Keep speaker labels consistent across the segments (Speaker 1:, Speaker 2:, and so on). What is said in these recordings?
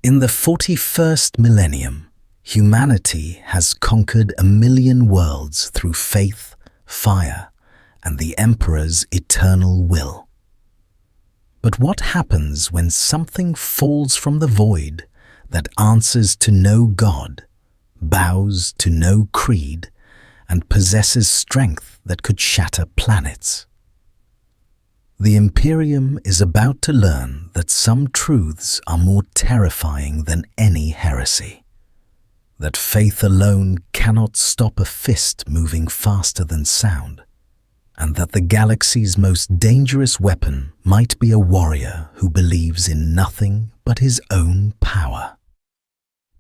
Speaker 1: In the 41st millennium, humanity has conquered 1,000,000 worlds through faith, fire, and the Emperor's eternal will. But what happens when something falls from the void that answers to no God, bows to no creed, and possesses strength that could shatter planets? The Imperium is about to learn that some truths are more terrifying than any heresy. That faith alone cannot stop a fist moving faster than sound, and that the galaxy's most dangerous weapon might be a warrior who believes in nothing but his own power.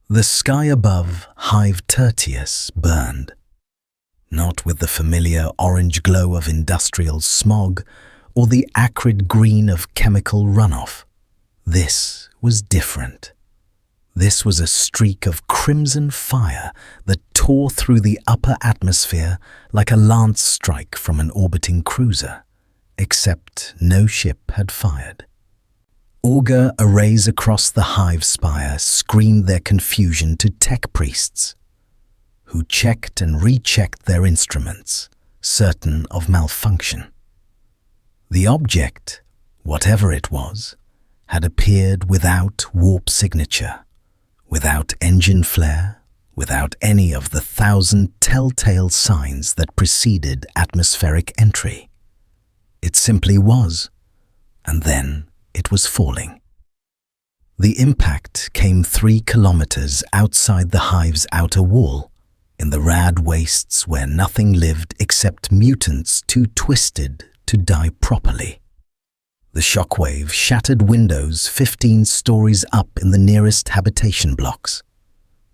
Speaker 1: The sky above Hive Tertius burned, not with the familiar orange glow of industrial smog or the acrid green of chemical runoff. This was different. This was a streak of crimson fire that tore through the upper atmosphere like a lance strike from an orbiting cruiser, except no ship had fired. Augur arrays across the hive spire screamed their confusion to tech priests, who checked and rechecked their instruments, certain of malfunction. The object, whatever it was, had appeared without warp signature, without engine flare, without any of the 1,000 telltale signs that preceded atmospheric entry. It simply was, and then it was falling. The impact came 3 kilometers outside the hive's outer wall, in the rad wastes where nothing lived except mutants too twisted to die properly. The shockwave shattered windows 15 stories up in the nearest habitation blocks.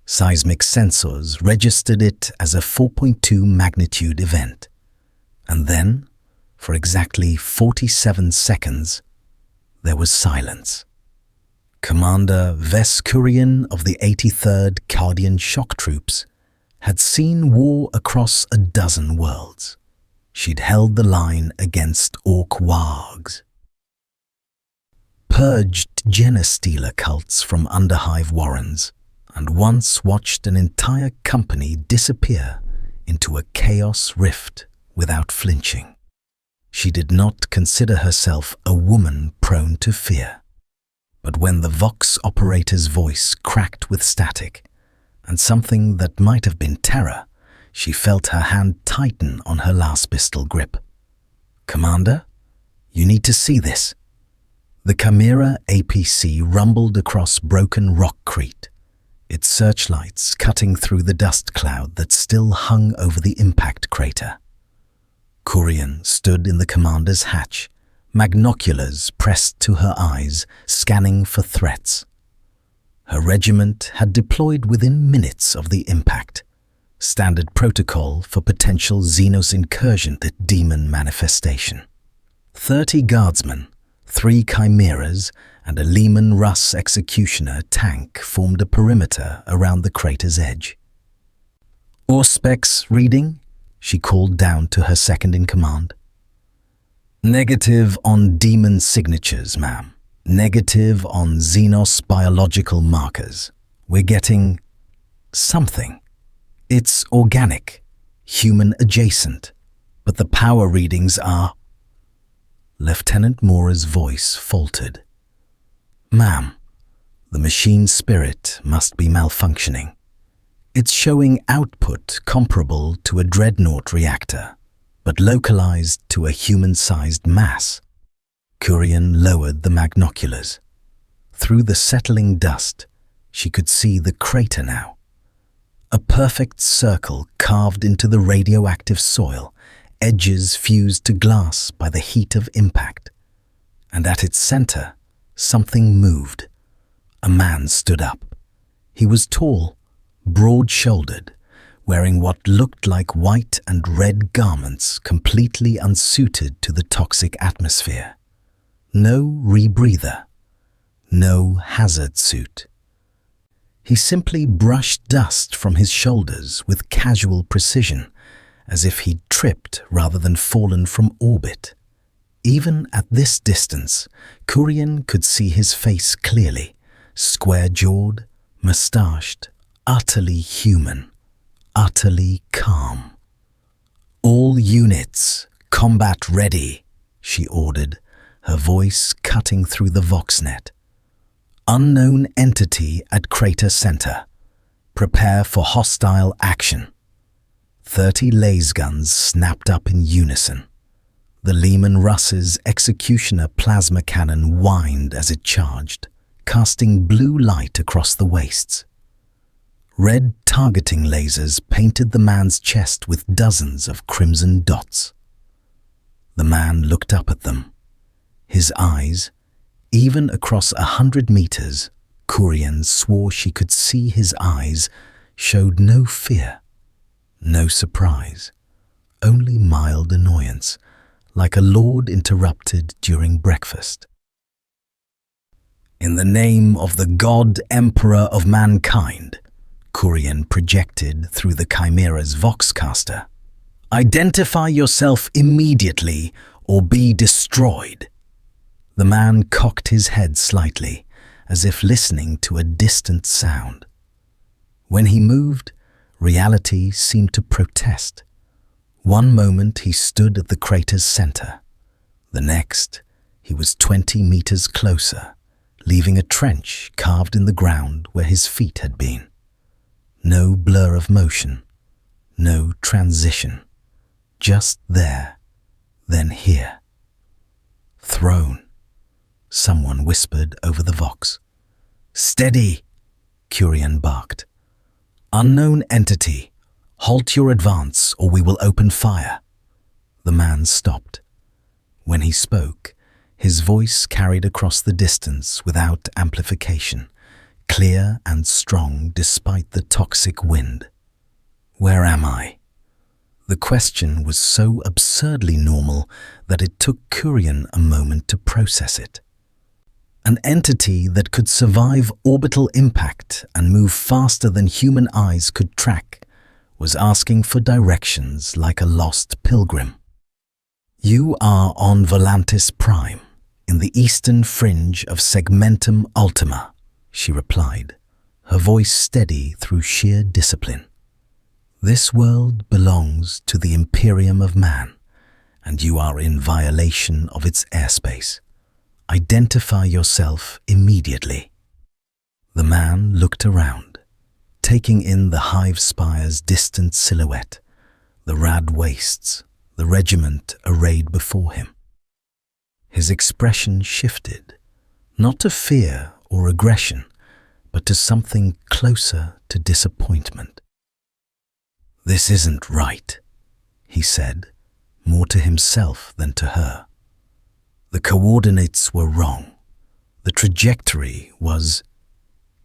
Speaker 1: Seismic sensors registered it as a 4.2 magnitude event. And then, for exactly 47 seconds, there was silence. Commander Vespasian of the 83rd Cardian Shock Troops had seen war across a dozen worlds. She'd held the line against orc wargs, purged genestealer cults from underhive warrens, and once watched an entire company disappear into a chaos rift without flinching. She did not consider herself a woman prone to fear. But when the Vox operator's voice cracked with static, and something that might have been terror, she felt her hand tighten on her last pistol grip. "Commander, you need to see this." The Chimera APC rumbled across broken rockcrete, its searchlights cutting through the dust cloud that still hung over the impact crater. Curian stood in the commander's hatch, magnoculars pressed to her eyes, scanning for threats. Her regiment had deployed within minutes of the impact, standard protocol for potential Xenos incursion at demon manifestation. 30 guardsmen, 3 chimeras, and a Lehman Russ executioner tank formed a perimeter around the crater's edge. "Auspex reading?" she called down to her second-in-command. "Negative on demon signatures, ma'am. Negative on Xenos biological markers. We're getting something. It's organic, human adjacent, but the power readings are..." Lieutenant Mora's voice faltered. "Ma'am, the machine spirit must be malfunctioning. It's showing output comparable to a dreadnought reactor, but localized to a human-sized mass." Curian lowered the magnoculars. Through the settling dust, she could see the crater now. A perfect circle carved into the radioactive soil, edges fused to glass by the heat of impact. And at its center, something moved. A man stood up. He was tall, broad-shouldered, wearing what looked like white and red garments completely unsuited to the toxic atmosphere. No rebreather, no hazard suit. He simply brushed dust from his shoulders with casual precision, as if he'd tripped rather than fallen from orbit. Even at this distance, Curian could see his face clearly, square-jawed, mustached, utterly human, utterly calm. "All units, combat ready," she ordered, her voice cutting through the Voxnet. "Unknown entity at crater center. Prepare for hostile action." 30 laser guns snapped up in unison. The Lehman Russ's executioner plasma cannon whined as it charged, casting blue light across the wastes. Red targeting lasers painted the man's chest with dozens of crimson dots. The man looked up at them. His eyes, even across 100 meters, Kurian swore she could see his eyes, showed no fear, no surprise, only mild annoyance, like a lord interrupted during breakfast. "In the name of the God Emperor of mankind," Kurian projected through the Chimera's Voxcaster, "identify yourself immediately or be destroyed." The man cocked his head slightly, as if listening to a distant sound. When he moved, reality seemed to protest. One moment he stood at the crater's center. The next, he was 20 meters closer, leaving a trench carved in the ground where his feet had been. No blur of motion, no transition. Just there, then here. "Throne," someone whispered over the Vox. "Steady," Kurian barked. "Unknown entity, halt your advance or we will open fire." The man stopped. When he spoke, his voice carried across the distance without amplification, clear and strong despite the toxic wind. "Where am I?" The question was so absurdly normal that it took Kurian a moment to process it. An entity that could survive orbital impact and move faster than human eyes could track was asking for directions like a lost pilgrim. "You are on Volantis Prime, in the eastern fringe of Segmentum Ultima," she replied, her voice steady through sheer discipline. "This world belongs to the Imperium of man, and you are in violation of its airspace. Identify yourself immediately." The man looked around, taking in the hive spire's distant silhouette, the rad wastes, the regiment arrayed before him. His expression shifted, not to fear or aggression, but to something closer to disappointment. "This isn't right," he said, more to himself than to her. "The coordinates were wrong. The trajectory was—"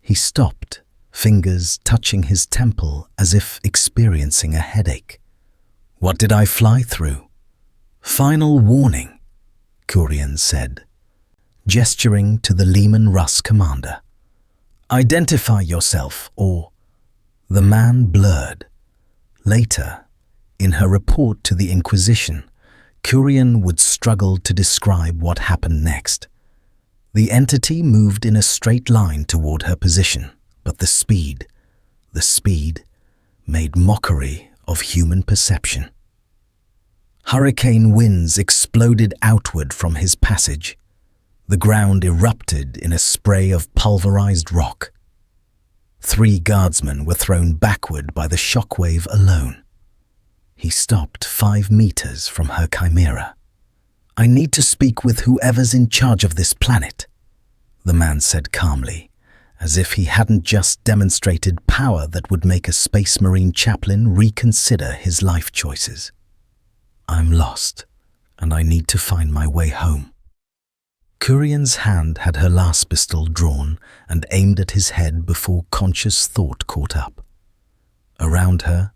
Speaker 1: He stopped, fingers touching his temple as if experiencing a headache. "What did I fly through?" "Final warning," Kurian said, gesturing to the Lehman Russ commander. "Identify yourself or—" The man blurred. Later, in her report to the Inquisition, Kurian would struggle to describe what happened next. The entity moved in a straight line toward her position, but the speed made mockery of human perception. Hurricane winds exploded outward from his passage. The ground erupted in a spray of pulverized rock. 3 guardsmen were thrown backward by the shockwave alone. He stopped 5 meters from her chimera. "I need to speak with whoever's in charge of this planet," the man said calmly, as if he hadn't just demonstrated power that would make a Space Marine chaplain reconsider his life choices. "I'm lost, and I need to find my way home." Kurian's hand had her last pistol drawn and aimed at his head before conscious thought caught up. Around her,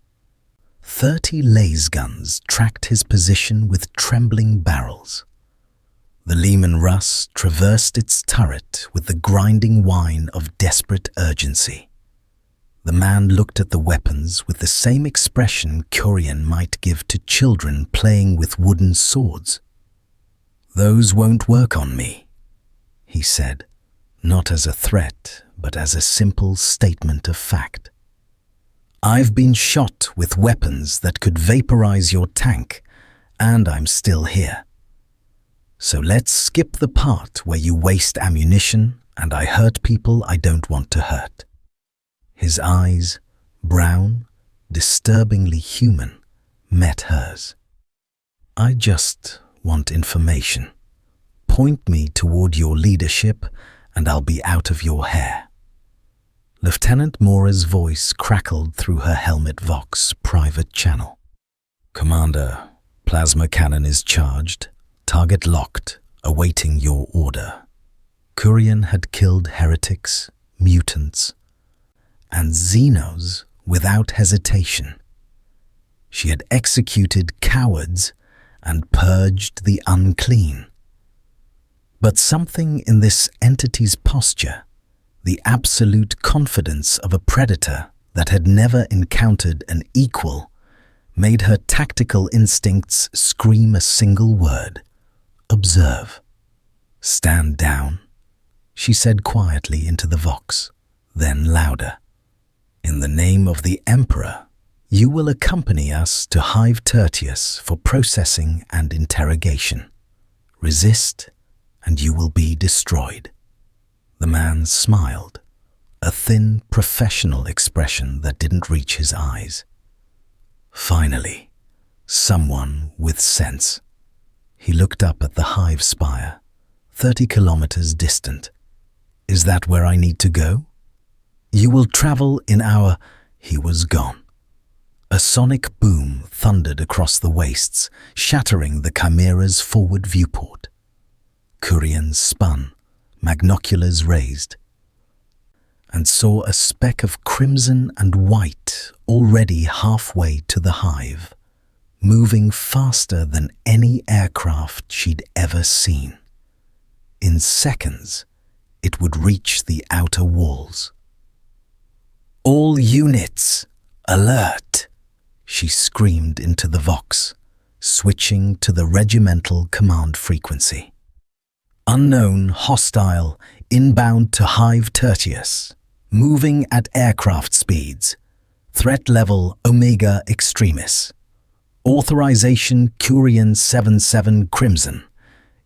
Speaker 1: 30 laser guns tracked his position with trembling barrels. The Lehman Russ traversed its turret with the grinding whine of desperate urgency. The man looked at the weapons with the same expression Kurian might give to children playing with wooden swords. "Those won't work on me," he said, not as a threat, but as a simple statement of fact. I've been shot with weapons that could vaporize your tank, and I'm still here. So let's skip the part where you waste ammunition and I hurt people I don't want to hurt. His eyes, brown, disturbingly human, met hers. I just want information. Point me toward your leadership and I'll be out of your hair. Lieutenant Mora's voice crackled through her helmet Vox private channel. Commander, plasma cannon is charged, target locked, awaiting your order. Kurian had killed heretics, mutants, and Xenos without hesitation. She had executed cowards and purged the unclean. But something in this entity's posture, the absolute confidence of a predator that had never encountered an equal, made her tactical instincts scream a single word: observe. Stand down, she said quietly into the Vox, then louder. In the name of the Emperor, you will accompany us to Hive Tertius for processing and interrogation. Resist, and you will be destroyed. The man smiled, a thin, professional expression that didn't reach his eyes. Finally, someone with sense. He looked up at the hive spire, 30 kilometers distant. Is that where I need to go? You will travel in our... He was gone. A sonic boom thundered across the wastes, shattering the Chimera's forward viewport. Kurian spun, magnoculars raised, and saw a speck of crimson and white already halfway to the hive, moving faster than any aircraft she'd ever seen. In seconds, it would reach the outer walls. All units, alert! She screamed into the Vox, switching to the regimental command frequency. Unknown, hostile, inbound to Hive Tertius, moving at aircraft speeds. Threat level Omega Extremis. Authorization Kurian 77 Crimson.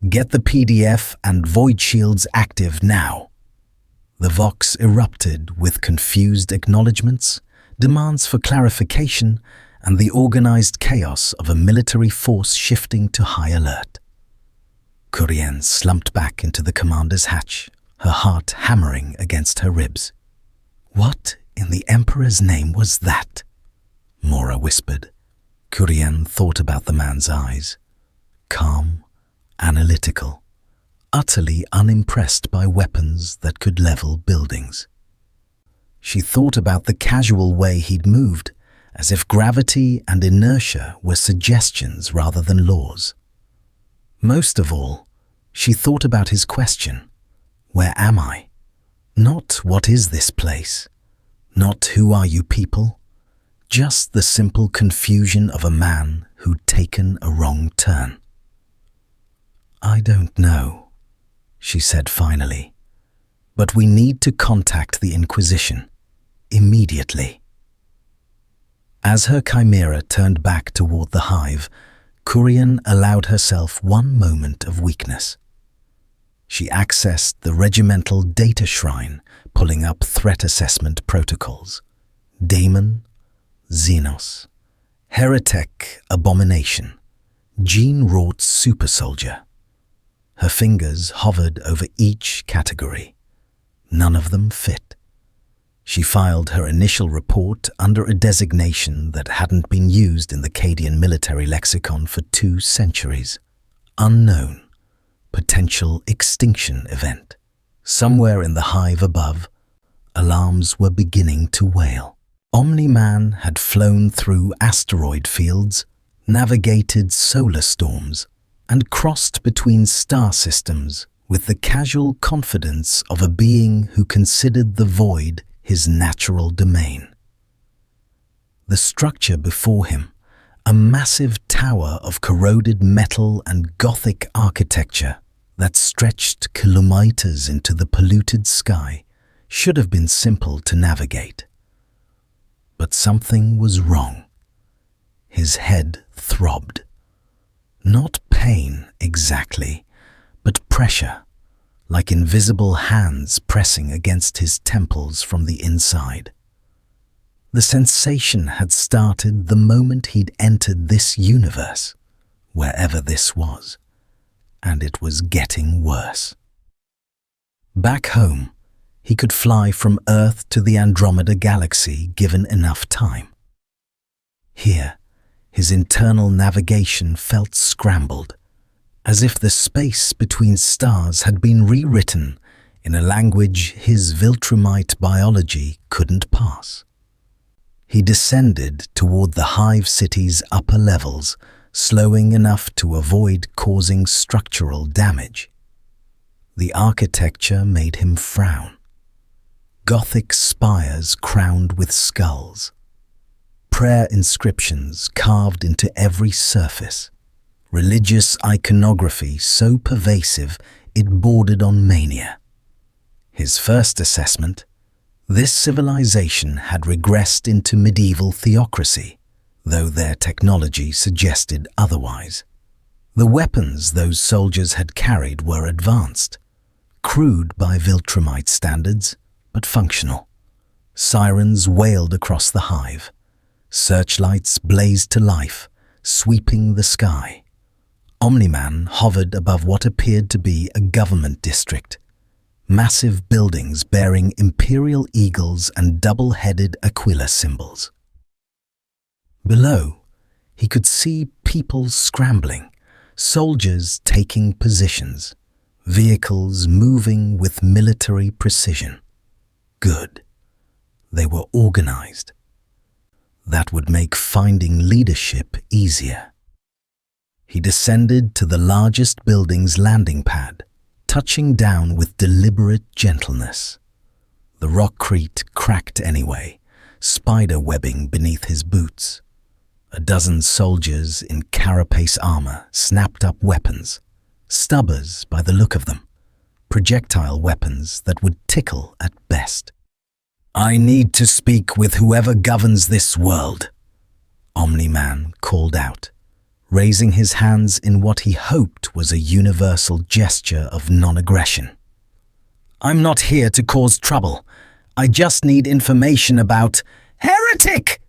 Speaker 1: Get the PDF and void shields active now. The Vox erupted with confused acknowledgements, demands for clarification, and the organized chaos of a military force shifting to high alert. Kurian slumped back into the commander's hatch, her heart hammering against her ribs. What in the Emperor's name was that? Mora whispered. Kurian thought about the man's eyes. Calm, analytical, utterly unimpressed by weapons that could level buildings. She thought about the casual way he'd moved, as if gravity and inertia were suggestions rather than laws. Most of all, she thought about his question, where am I? Not what is this place? Not who are you people? Just the simple confusion of a man who'd taken a wrong turn. I don't know, she said finally, but we need to contact the Inquisition, immediately. As her chimera turned back toward the hive, Kurian allowed herself one moment of weakness. She accessed the regimental data shrine, pulling up threat assessment protocols. Daemon, Xenos, Heretic Abomination, Gene-wrought super soldier. Her fingers hovered over each category. None of them fit. She filed her initial report under a designation that hadn't been used in the Cadian military lexicon for 2 centuries. Unknown. Potential extinction event. Somewhere in the hive above, alarms were beginning to wail. Omni-Man had flown through asteroid fields, navigated solar storms, and crossed between star systems with the casual confidence of a being who considered the void his natural domain. The structure before him, a massive tower of corroded metal and Gothic architecture, that stretched kilometers into the polluted sky should have been simple to navigate. But something was wrong. His head throbbed. Not pain exactly, but pressure, like invisible hands pressing against his temples from the inside. The sensation had started the moment he'd entered this universe, wherever this was, and it was getting worse. Back home, he could fly from Earth to the Andromeda Galaxy given enough time. Here, his internal navigation felt scrambled, as if the space between stars had been rewritten in a language his Viltrumite biology couldn't pass. He descended toward the hive city's upper levels, slowing enough to avoid causing structural damage. The architecture made him frown. Gothic spires crowned with skulls. Prayer inscriptions carved into every surface. Religious iconography so pervasive it bordered on mania. His first assessment: this civilization had regressed into medieval theocracy, though their technology suggested otherwise. The weapons those soldiers had carried were advanced, crude by Viltrumite standards, but functional. Sirens wailed across the hive. Searchlights blazed to life, sweeping the sky. Omni-Man hovered above what appeared to be a government district. Massive buildings bearing imperial eagles and double-headed Aquila symbols. Below, he could see people scrambling, soldiers taking positions, vehicles moving with military precision. Good. They were organized. That would make finding leadership easier. He descended to the largest building's landing pad, touching down with deliberate gentleness. The rockcrete cracked anyway, spider webbing beneath his boots. A dozen soldiers in carapace armor snapped up weapons, stubbers by the look of them, projectile weapons that would tickle at best. "I need to speak with whoever governs this world," Omni-Man called out, raising his hands in what he hoped was a universal gesture of non-aggression. "I'm not here to cause trouble. I just need information about—" "Heretic!"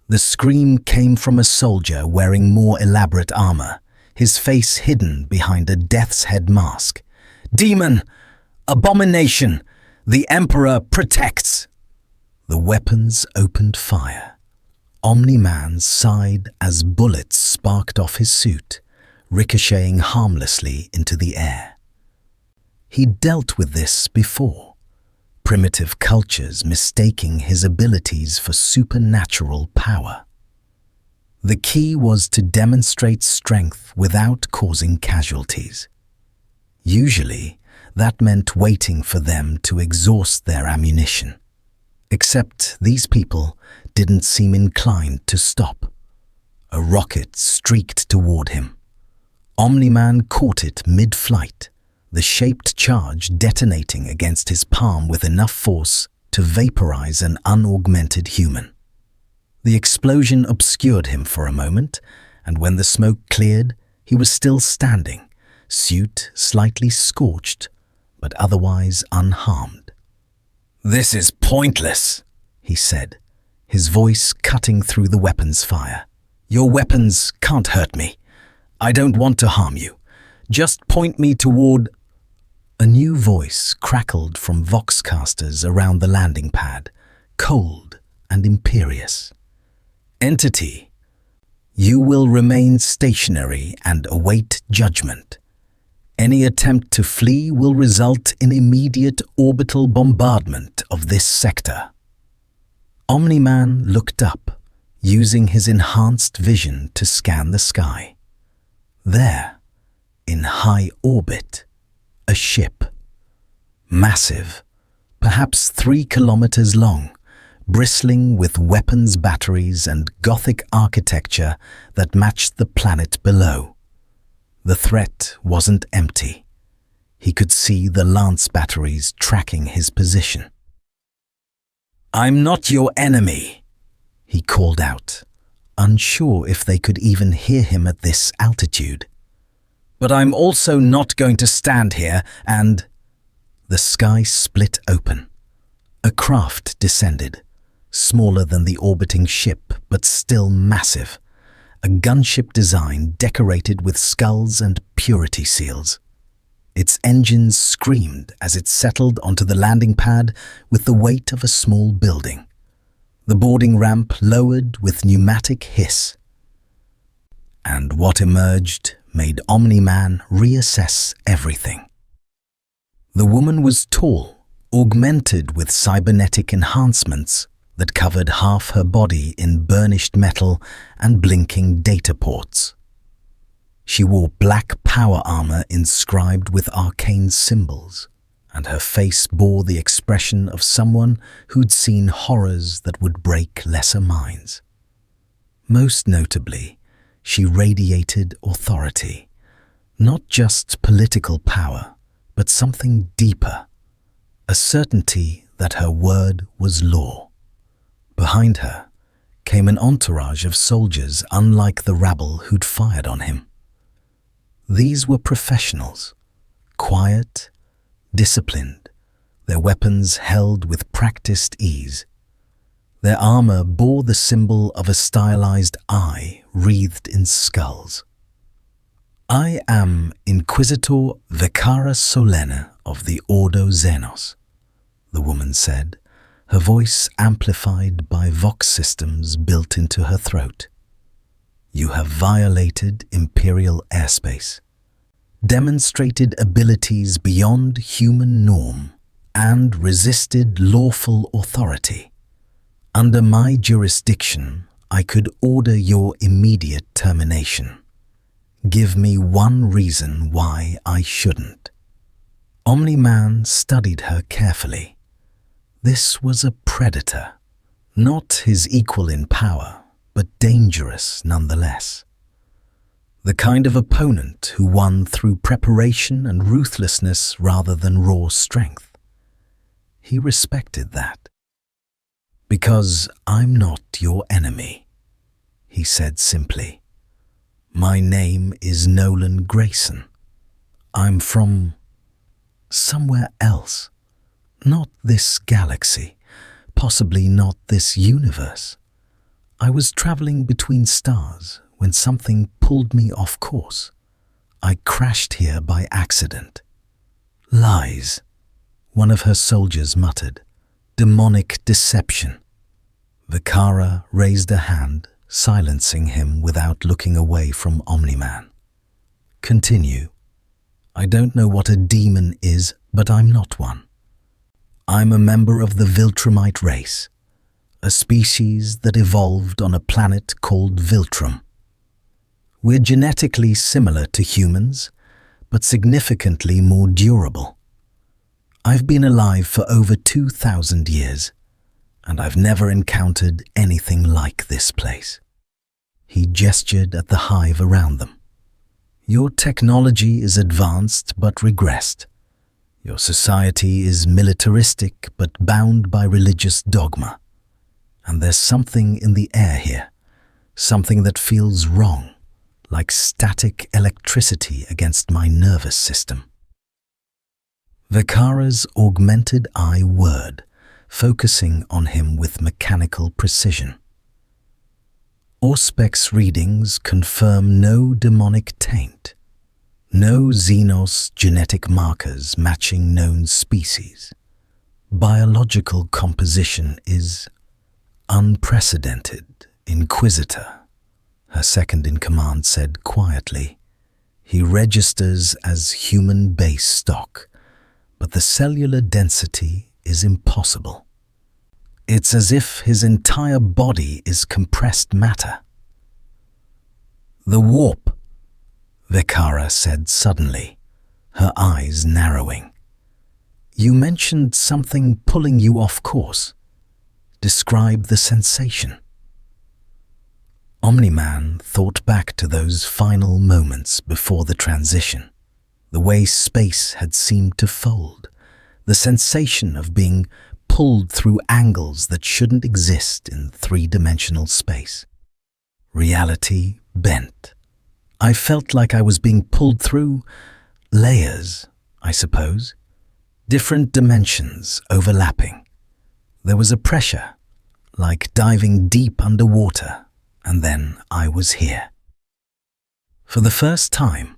Speaker 1: The scream came from a soldier wearing more elaborate armor, his face hidden behind a death's head mask. "Demon! Abomination! The Emperor protects!" The weapons opened fire. Omni-Man sighed as bullets sparked off his suit, ricocheting harmlessly into the air. He'd dealt with this before. Primitive cultures mistaking his abilities for supernatural power. The key was to demonstrate strength without causing casualties. Usually, that meant waiting for them to exhaust their ammunition. Except these people didn't seem inclined to stop. A rocket streaked toward him. Omni-Man caught it mid-flight, the shaped charge detonating against his palm with enough force to vaporize an unaugmented human. The explosion obscured him for a moment, and when the smoke cleared, he was still standing, suit slightly scorched, but otherwise unharmed. "This is pointless," he said, his voice cutting through the weapon's fire. "Your weapons can't hurt me. I don't want to harm you. Just point me toward—" A new voice crackled from voxcasters around the landing pad, cold and imperious. "Entity, you will remain stationary and await judgment. Any attempt to flee will result in immediate orbital bombardment of this sector." Omni-Man looked up, using his enhanced vision to scan the sky. There, in high orbit, a ship. Massive, perhaps 3 kilometers long, bristling with weapons batteries and Gothic architecture that matched the planet below. The threat wasn't empty. He could see the lance batteries tracking his position. "I'm not your enemy," he called out, unsure if they could even hear him at this altitude. "But I'm also not going to stand here and—" The sky split open. A craft descended, smaller than the orbiting ship but still massive. A gunship design decorated with skulls and purity seals. Its engines screamed as it settled onto the landing pad with the weight of a small building. The boarding ramp lowered with pneumatic hiss. And what emerged made Omni-Man reassess everything. The woman was tall, augmented with cybernetic enhancements that covered half her body in burnished metal and blinking data ports. She wore black power armor inscribed with arcane symbols, and her face bore the expression of someone who'd seen horrors that would break lesser minds. Most notably, she radiated authority, not just political power, but something deeper, a certainty that her word was law. Behind her came an entourage of soldiers unlike the rabble who'd fired on him. These were professionals, quiet, disciplined, their weapons held with practiced ease. Their armor bore the symbol of a stylized eye wreathed in skulls. "I am Inquisitor Vicara Solene of the Ordo Xenos," the woman said, her voice amplified by vox systems built into her throat. "You have violated Imperial airspace, demonstrated abilities beyond human norm, and resisted lawful authority. Under my jurisdiction, I could order your immediate termination. Give me one reason why I shouldn't." Omni-Man studied her carefully. This was a predator, not his equal in power, but dangerous nonetheless. The kind of opponent who won through preparation and ruthlessness rather than raw strength. He respected that. "Because I'm not your enemy," he said simply. "My name is Nolan Grayson. I'm from somewhere else. Not this galaxy, possibly not this universe. I was traveling between stars when something pulled me off course. I crashed here by accident." "Lies," one of her soldiers muttered. "Demonic deception." Vicara raised a hand, silencing him without looking away from Omni-Man. "Continue. I don't know what a demon is, but I'm not one. I'm a member of the Viltrumite race, a species that evolved on a planet called Viltrum. We're genetically similar to humans, but significantly more durable. I've been alive for over 2,000 years, and I've never encountered anything like this place." He gestured at the hive around them. "Your technology is advanced but regressed. Your society is militaristic but bound by religious dogma. And there's something in the air here, something that feels wrong, like static electricity against my nervous system." Vicara's augmented eye whirred, focusing on him with mechanical precision. "Auspex readings confirm no demonic taint. No Xenos genetic markers matching known species. Biological composition is unprecedented, Inquisitor," her second-in-command said quietly. "He registers as human base stock, but the cellular density is impossible. It's as if his entire body is compressed matter." "The warp," Vicara said suddenly, her eyes narrowing. "You mentioned something pulling you off course. Describe the sensation." Omni-Man thought back to those final moments before the transition. The way space had seemed to fold, the sensation of being pulled through angles that shouldn't exist in three-dimensional space. Reality bent. I felt like I was being pulled through layers, I suppose. Different dimensions overlapping. There was a pressure, like diving deep underwater, and then I was here. For the first time,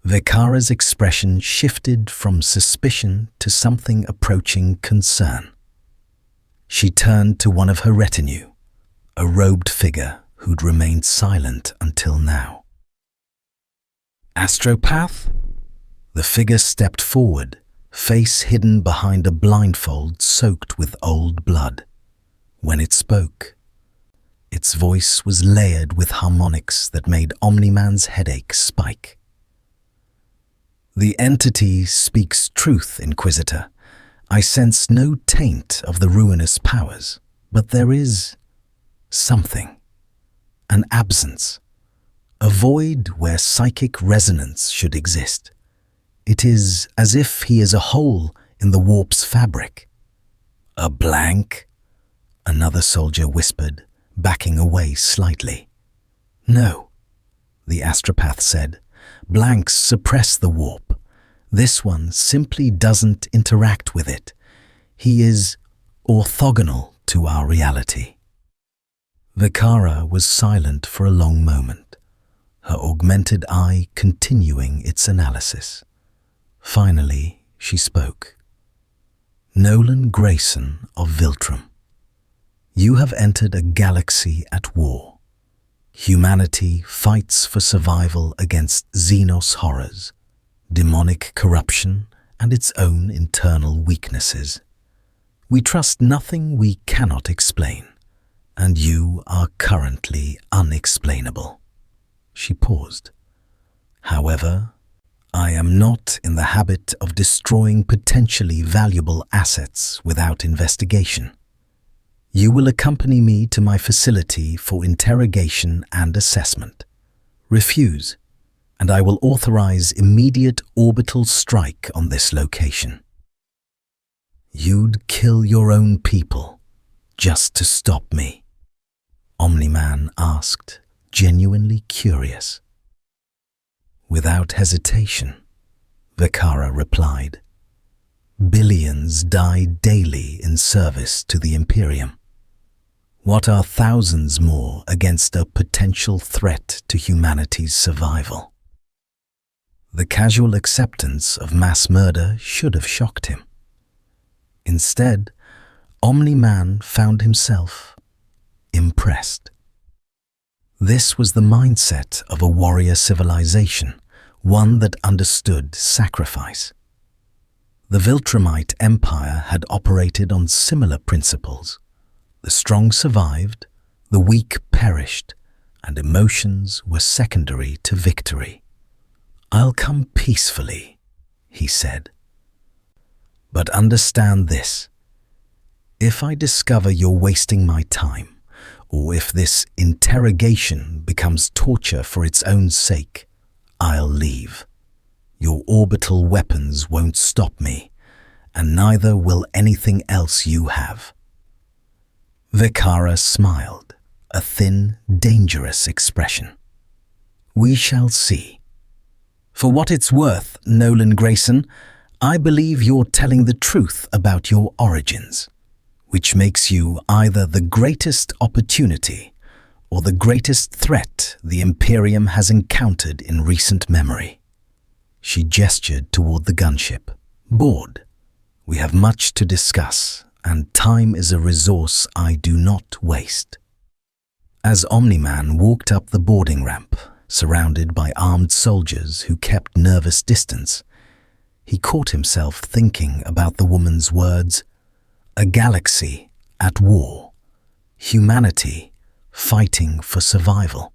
Speaker 1: Vekara's expression shifted from suspicion to something approaching concern. She turned to one of her retinue, a robed figure who'd remained silent until now. Astropath? The figure stepped forward, face hidden behind a blindfold soaked with old blood. When it spoke, its voice was layered with harmonics that made Omni-Man's headache spike. The entity speaks truth, Inquisitor. I sense no taint of the ruinous powers, but there is something, an absence, a void where psychic resonance should exist. It is as if he is a hole in the warp's fabric. A blank? Another soldier whispered, backing away slightly. No, the astropath said. Blanks suppress the warp. This one simply doesn't interact with it. He is orthogonal to our reality. Vekara was silent for a long moment, her augmented eye continuing its analysis. Finally, she spoke. Nolan Grayson of Viltrum, you have entered a galaxy at war. Humanity fights for survival against Xenos horrors, demonic corruption, and its own internal weaknesses. We trust nothing we cannot explain, and you are currently unexplainable. She paused. However, I am not in the habit of destroying potentially valuable assets without investigation. You will accompany me to my facility for interrogation and assessment. Refuse, and I will authorize immediate orbital strike on this location. You'd kill your own people just to stop me? Omni-Man asked, genuinely curious. Without hesitation, Vekara replied. Billions die daily in service to the Imperium. What are thousands more against a potential threat to humanity's survival? The casual acceptance of mass murder should have shocked him. Instead, Omni-Man found himself impressed. This was the mindset of a warrior civilization, one that understood sacrifice. The Viltrumite Empire had operated on similar principles. The strong survived, the weak perished, and emotions were secondary to victory. I'll come peacefully, he said. But understand this. If I discover you're wasting my time, or if this interrogation becomes torture for its own sake, I'll leave. Your orbital weapons won't stop me, and neither will anything else you have. Vekara smiled, a thin, dangerous expression. We shall see. For what it's worth, Nolan Grayson, I believe you're telling the truth about your origins, which makes you either the greatest opportunity or the greatest threat the Imperium has encountered in recent memory. She gestured toward the gunship. Board, we have much to discuss, and time is a resource I do not waste. As Omni-Man walked up the boarding ramp, surrounded by armed soldiers who kept nervous distance, he caught himself thinking about the woman's words, a galaxy at war, humanity fighting for survival.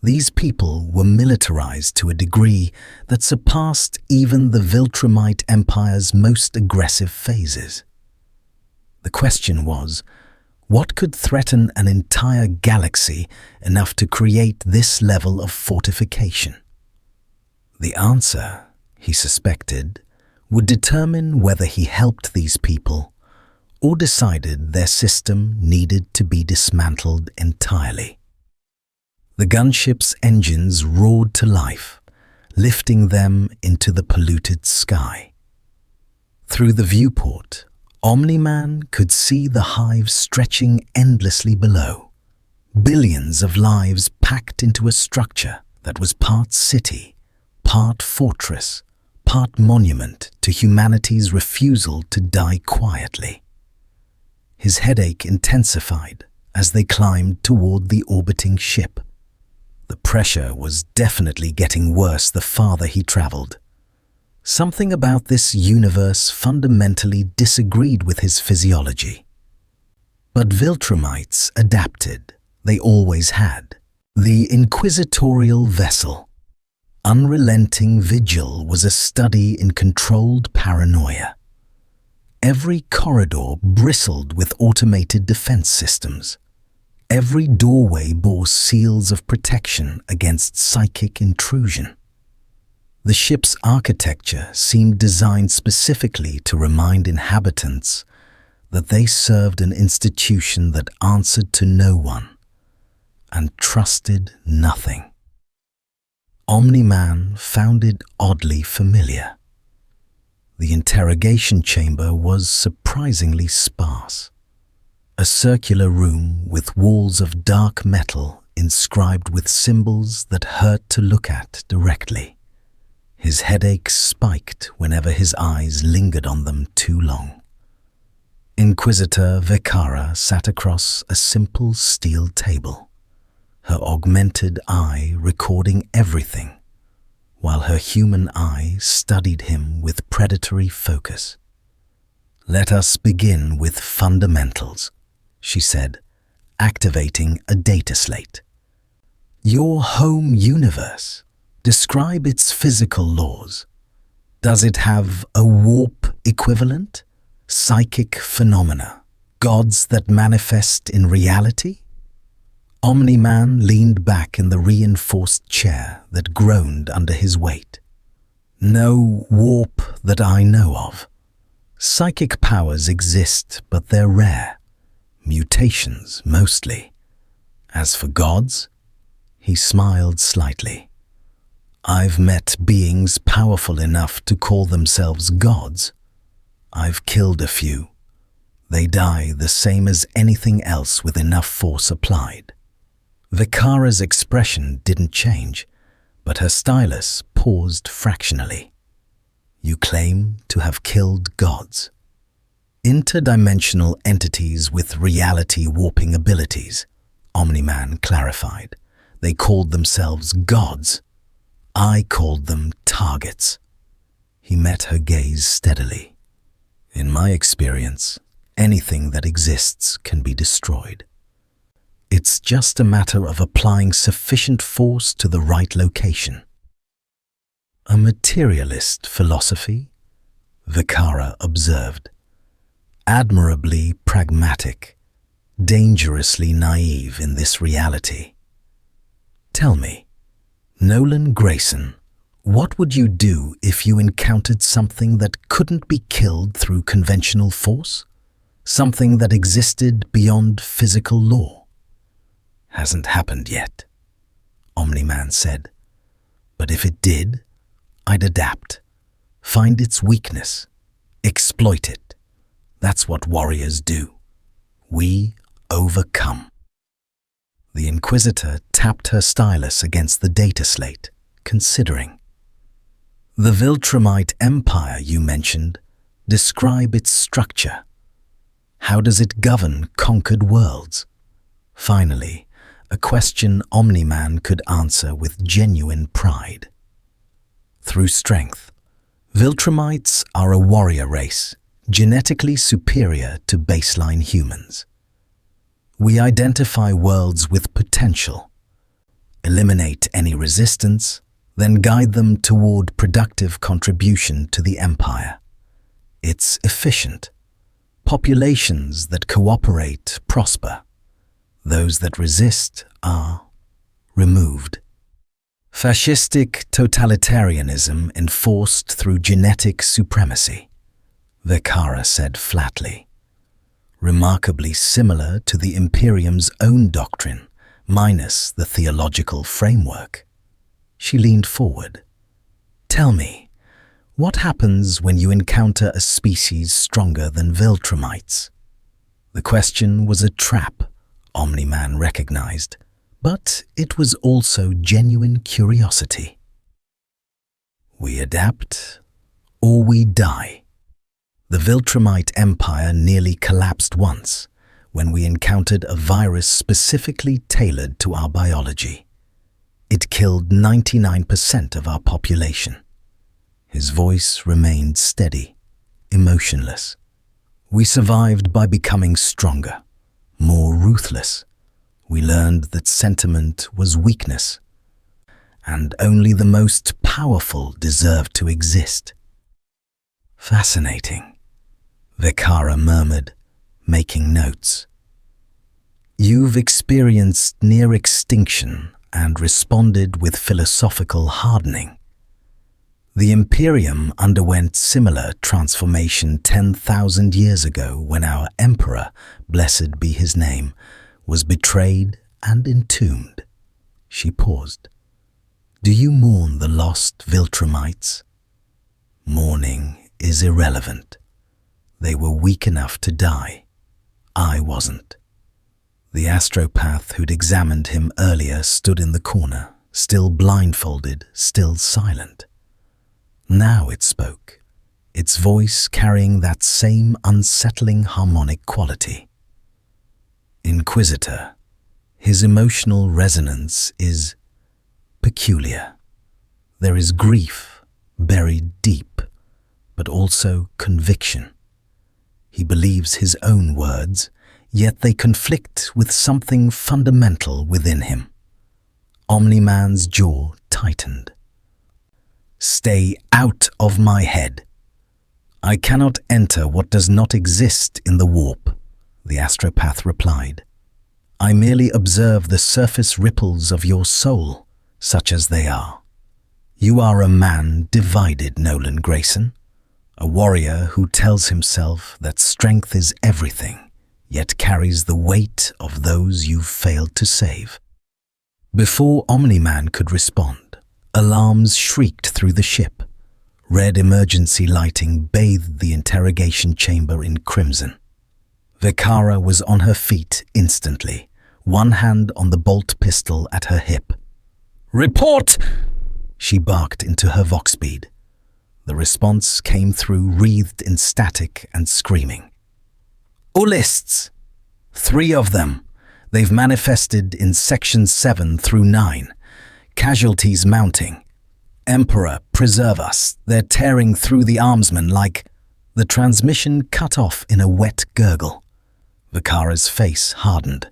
Speaker 1: These people were militarized to a degree that surpassed even the Viltrumite Empire's most aggressive phases. The question was, What could threaten an entire galaxy enough to create this level of fortification? The answer, he suspected, would determine whether he helped these people or decided their system needed to be dismantled entirely. The gunship's engines roared to life, lifting them into the polluted sky. Through the viewport, Omni-Man could see the hive stretching endlessly below, billions of lives packed into a structure that was part city, part fortress, part monument to humanity's refusal to die quietly. His headache intensified as they climbed toward the orbiting ship. The pressure was definitely getting worse the farther he traveled. Something about this universe fundamentally disagreed with his physiology. But Viltrumites adapted. They always had. The inquisitorial vessel. Unrelenting vigil was a study in controlled paranoia. Every corridor bristled with automated defense systems. Every doorway bore seals of protection against psychic intrusion. The ship's architecture seemed designed specifically to remind inhabitants that they served an institution that answered to no one and trusted nothing. Omni-Man found it oddly familiar. The interrogation chamber was surprisingly sparse. A circular room with walls of dark metal inscribed with symbols that hurt to look at directly. His headache spiked whenever his eyes lingered on them too long. Inquisitor Vekara sat across a simple steel table, her augmented eye recording everything, while her human eye studied him with predatory focus. "Let us begin with fundamentals," she said, activating a data slate. "Your home universe. Describe its physical laws. Does it have a warp equivalent? Psychic phenomena? Gods that manifest in reality?" Omni-Man leaned back in the reinforced chair that groaned under his weight. "No warp that I know of. Psychic powers exist, but they're rare. Mutations, mostly. As for gods," he smiled slightly. "I've met beings powerful enough to call themselves gods. I've killed a few. They die the same as anything else with enough force applied." Vekara's expression didn't change, but her stylus paused fractionally. "You claim to have killed gods. Interdimensional entities with reality warping abilities," Omni-Man clarified. "They called themselves gods. I called them targets." He met her gaze steadily. "In my experience, anything that exists can be destroyed. It's just a matter of applying sufficient force to the right location." "A materialist philosophy," Vekara observed. "Admirably pragmatic, dangerously naive in this reality. Tell me, Nolan Grayson, what would you do if you encountered something that couldn't be killed through conventional force? Something that existed beyond physical law?" "Hasn't happened yet," Omni-Man said. "But if it did, I'd adapt, find its weakness, exploit it. That's what warriors do. We overcome." The Inquisitor tapped her stylus against the data slate, considering. "The Viltrumite Empire you mentioned, describe its structure. How does it govern conquered worlds?" Finally, a question Omni-Man could answer with genuine pride. "Through strength. Viltrumites are a warrior race, genetically superior to baseline humans. We identify worlds with potential, eliminate any resistance, then guide them toward productive contribution to the Empire. It's efficient, Populations that cooperate prosper. Those that resist are removed. Fascistic totalitarianism enforced through genetic supremacy, Vekara said flatly. Remarkably similar to the Imperium's own doctrine, minus the theological framework. She leaned forward. Tell me, what happens when you encounter a species stronger than Viltrumites? The question was a trap, Omni-Man recognized, but it was also genuine curiosity. We adapt, or we die. The Viltrumite Empire nearly collapsed once, when we encountered a virus specifically tailored to our biology. It killed 99% of our population. His voice remained steady, emotionless. We survived by becoming stronger, more ruthless. We learned that sentiment was weakness, and only the most powerful deserved to exist. Fascinating, Vekara murmured, making notes. You've experienced near extinction and responded with philosophical hardening. The Imperium underwent similar transformation 10,000 years ago when our Emperor, blessed be his name, was betrayed and entombed. She paused. Do you mourn the lost Viltrumites? Mourning is irrelevant. They were weak enough to die. I wasn't. The astropath who'd examined him earlier stood in the corner, still blindfolded, still silent. Now it spoke, its voice carrying that same unsettling harmonic quality. Inquisitor, his emotional resonance is peculiar. There is grief buried deep, but also conviction. He believes his own words, yet they conflict with something fundamental within him. Omni-Man's jaw tightened. Stay out of my head. I cannot enter what does not exist in the warp, the astropath replied. I merely observe the surface ripples of your soul, such as they are. You are a man divided, Nolan Grayson, a warrior who tells himself that strength is everything, yet carries the weight of those you've failed to save. Before Omni-Man could respond, alarms shrieked through the ship. Red emergency lighting bathed the interrogation chamber in crimson. Vekara was on her feet instantly, one hand on the bolt pistol at her hip. Report! She barked into her voxbead. The response came through wreathed in static and screaming. Ullists! 3 of them. They've manifested in sections 7 through 9. Casualties mounting. Emperor, preserve us. They're tearing through the armsmen like... The transmission cut off in a wet gurgle. Vekara's face hardened.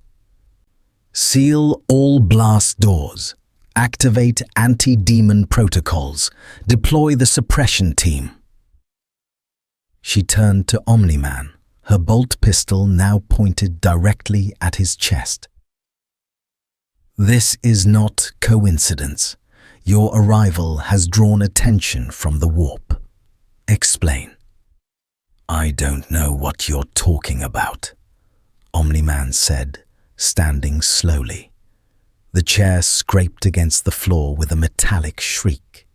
Speaker 1: Seal all blast doors. Activate anti-demon protocols. Deploy the suppression team. She turned to Omni-Man, her bolt pistol now pointed directly at his chest. This is not coincidence. Your arrival has drawn attention from the warp. Explain. I don't know what you're talking about, Omni-Man said, standing slowly. The chair scraped against the floor with a metallic shriek.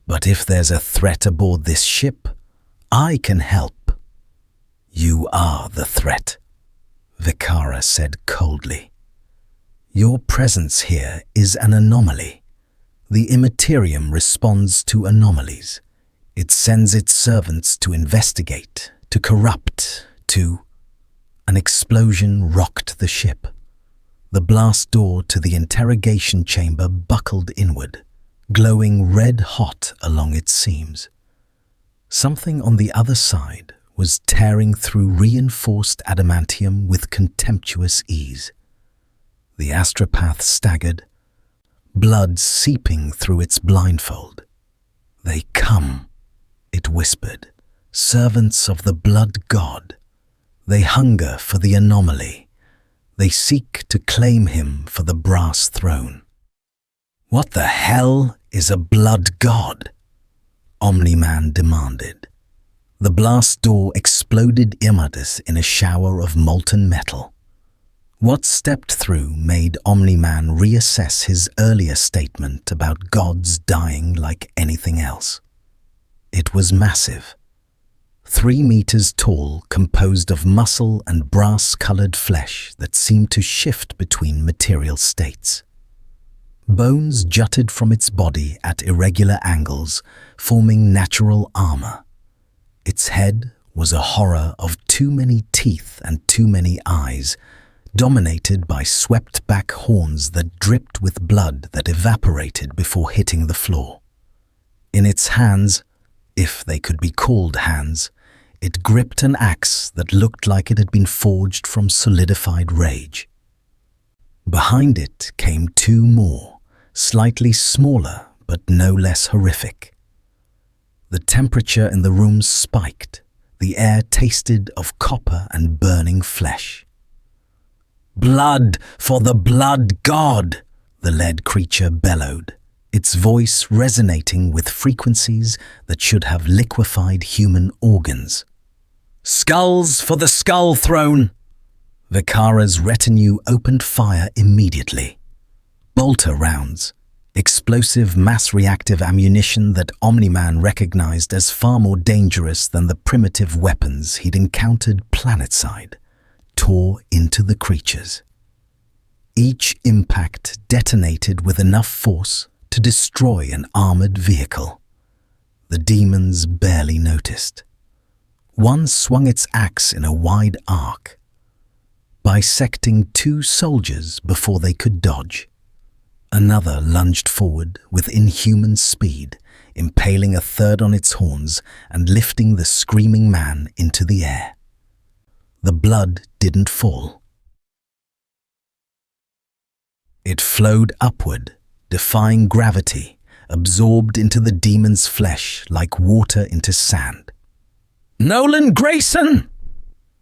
Speaker 1: But if there's a threat aboard this ship, I can help. You are the threat, Vekara said coldly. Your presence here is an anomaly. The Imperium responds to anomalies. It sends its servants to investigate, to corrupt, to... An explosion rocked the ship. The blast door to the interrogation chamber buckled inward, glowing red-hot along its seams. Something on the other side was tearing through reinforced adamantium with contemptuous ease. The astropath staggered, blood seeping through its blindfold. They come, it whispered, servants of the blood god. They hunger for the anomaly. They seek to claim him for the brass throne. "What the hell is a blood god?" Omni-Man demanded. The blast door exploded immertus in a shower of molten metal. What stepped through made Omni-Man reassess his earlier statement about gods dying like anything else. It was massive. 3 meters tall, composed of muscle and brass-colored flesh that seemed to shift between material states. Bones jutted from its body at irregular angles, forming natural armor. Its head was a horror of too many teeth and too many eyes, dominated by swept-back horns that dripped with blood that evaporated before hitting the floor. In its hands, if they could be called hands, it gripped an axe that looked like it had been forged from solidified rage. Behind it came 2 more, slightly smaller but no less horrific. The temperature in the room spiked. The air tasted of copper and burning flesh. "Blood for the blood god!" the lead creature bellowed, its voice resonating with frequencies that should have liquefied human organs. "Skulls for the skull throne!" Vikara's retinue opened fire immediately. Bolter rounds, explosive mass-reactive ammunition that Omni-Man recognized as far more dangerous than the primitive weapons he'd encountered planetside, tore into the creatures. Each impact detonated with enough force to destroy an armored vehicle. The demons barely noticed. One swung its axe in a wide arc, bisecting 2 soldiers before they could dodge. Another lunged forward with inhuman speed, impaling a third on its horns and lifting the screaming man into the air. The blood didn't fall. It flowed upward, defying gravity, absorbed into the demon's flesh like water into sand. "Nolan Grayson!"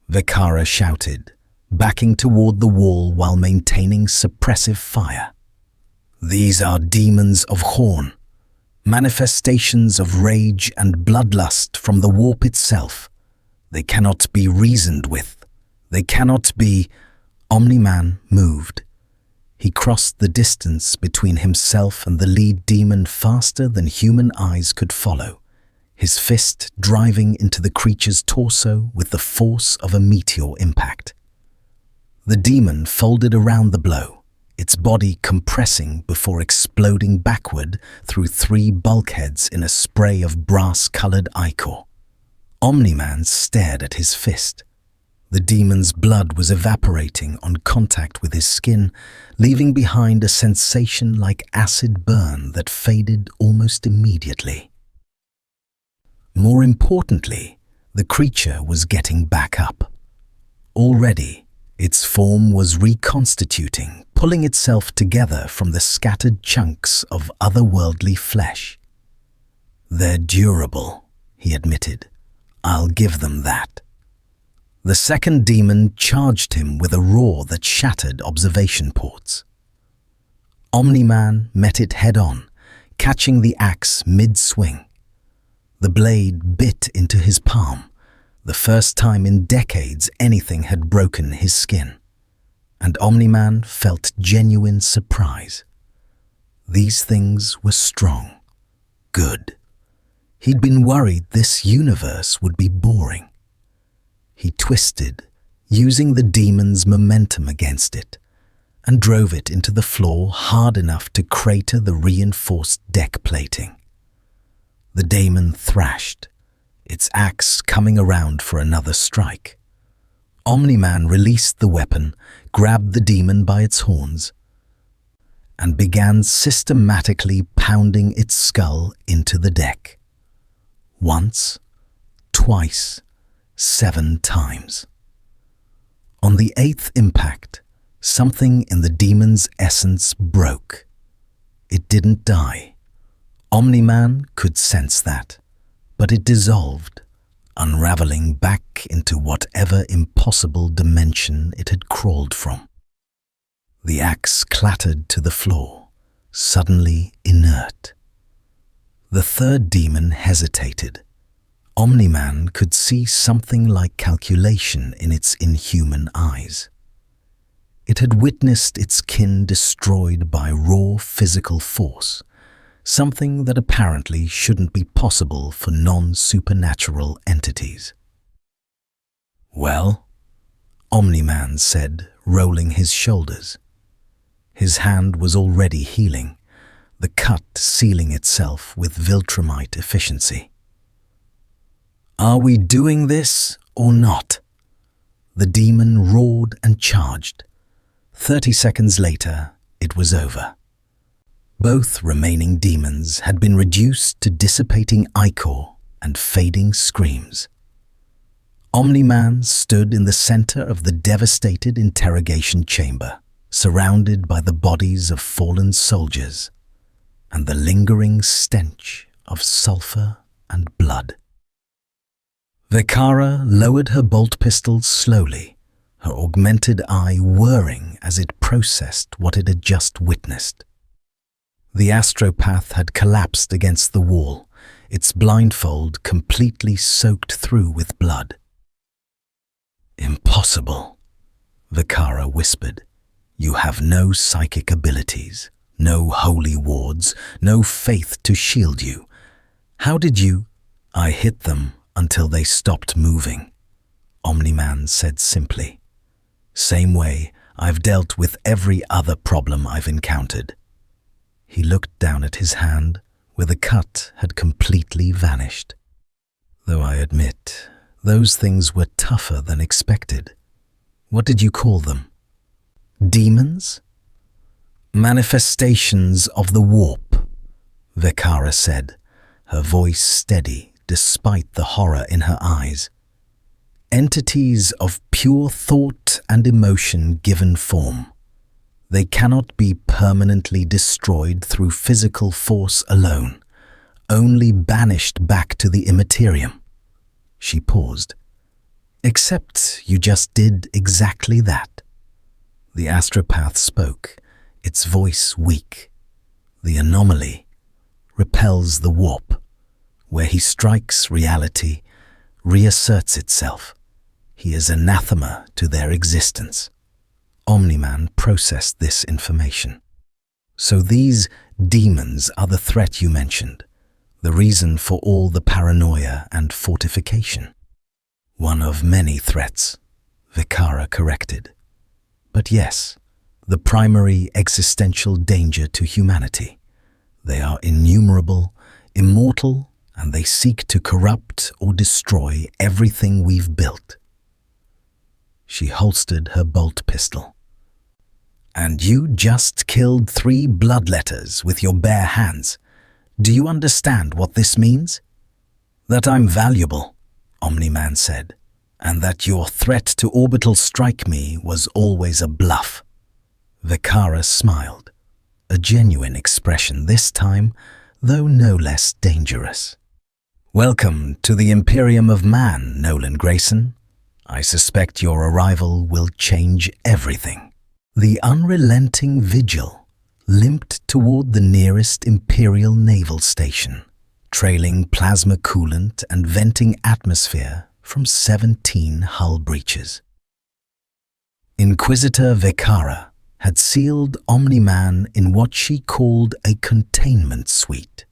Speaker 1: Vikara shouted, backing toward the wall while maintaining suppressive fire. "These are demons of Horn, manifestations of rage and bloodlust from the warp itself. They cannot be reasoned with. They cannot be—" Omni-Man moved. He crossed the distance between himself and the lead demon faster than human eyes could follow, his fist driving into the creature's torso with the force of a meteor impact. The demon folded around the blow, its body compressing before exploding backward through 3 bulkheads in a spray of brass-colored ichor. Omni-Man stared at his fist. The demon's blood was evaporating on contact with his skin, leaving behind a sensation like acid burn that faded almost immediately. More importantly, the creature was getting back up. Already, its form was reconstituting, pulling itself together from the scattered chunks of otherworldly flesh. "They're durable," he admitted. "I'll give them that." The second demon charged him with a roar that shattered observation ports. Omni-Man met it head-on, catching the axe mid-swing. The blade bit into his palm, the first time in decades anything had broken his skin, and Omni-Man felt genuine surprise. These things were strong, good. He'd been worried this universe would be boring. He twisted, using the demon's momentum against it, and drove it into the floor hard enough to crater the reinforced deck plating. The demon thrashed, its axe coming around for another strike. Omni-Man released the weapon, grabbed the demon by its horns, and began systematically pounding its skull into the deck. Once, twice, 7 times. On the 8th impact, something in the demon's essence broke. It didn't die. Omni-Man could sense that, but it dissolved, unraveling back into whatever impossible dimension it had crawled from. The axe clattered to the floor, suddenly inert. The third demon hesitated. Omni-Man could see something like calculation in its inhuman eyes. It had witnessed its kin destroyed by raw physical force, something that apparently shouldn't be possible for non-supernatural entities. "Well?" Omni-Man said, rolling his shoulders. His hand was already healing, the cut sealing itself with Viltrumite efficiency. "Are we doing this or not?" The demon roared and charged. 30 seconds later, it was over. Both remaining demons had been reduced to dissipating ichor and fading screams. Omni-Man stood in the center of the devastated interrogation chamber, surrounded by the bodies of fallen soldiers and the lingering stench of sulfur and blood. Vekara lowered her bolt pistol slowly, her augmented eye whirring as it processed what it had just witnessed. The astropath had collapsed against the wall, its blindfold completely soaked through with blood. "Impossible," Vekara whispered. "You have no psychic abilities, no holy wards, no faith to shield you. How did you—" "I hit them until they stopped moving," Omni-Man said simply. "Same way I've dealt with every other problem I've encountered." He looked down at his hand, where the cut had completely vanished. "Though I admit, those things were tougher than expected. What did you call them? Demons?" "Manifestations of the warp," Vekara said, her voice steady despite the horror in her eyes. "Entities of pure thought and emotion given form. They cannot be permanently destroyed through physical force alone, only banished back to the Imperium." She paused. "Except you just did exactly that." The astropath spoke, its voice weak. "The anomaly repels the warp. Where he strikes, reality reasserts itself. He is anathema to their existence." Omni-Man processed this information. "So these demons are the threat you mentioned, the reason for all the paranoia and fortification." "One of many threats," Vekara corrected. "But yes, the primary existential danger to humanity. They are innumerable, immortal, and they seek to corrupt or destroy everything we've built." She holstered her bolt pistol. "And you just killed 3 bloodletters with your bare hands. Do you understand what this means?" "That I'm valuable," Omni-Man said, "and that your threat to orbital strike me was always a bluff." Vekara smiled, a genuine expression this time, though no less dangerous. "Welcome to the Imperium of Man, Nolan Grayson. I suspect your arrival will change everything." The unrelenting vigil limped toward the nearest Imperial naval station, trailing plasma coolant and venting atmosphere from 17 hull breaches. Inquisitor Vekara had sealed Omni-Man in what she called a containment suite,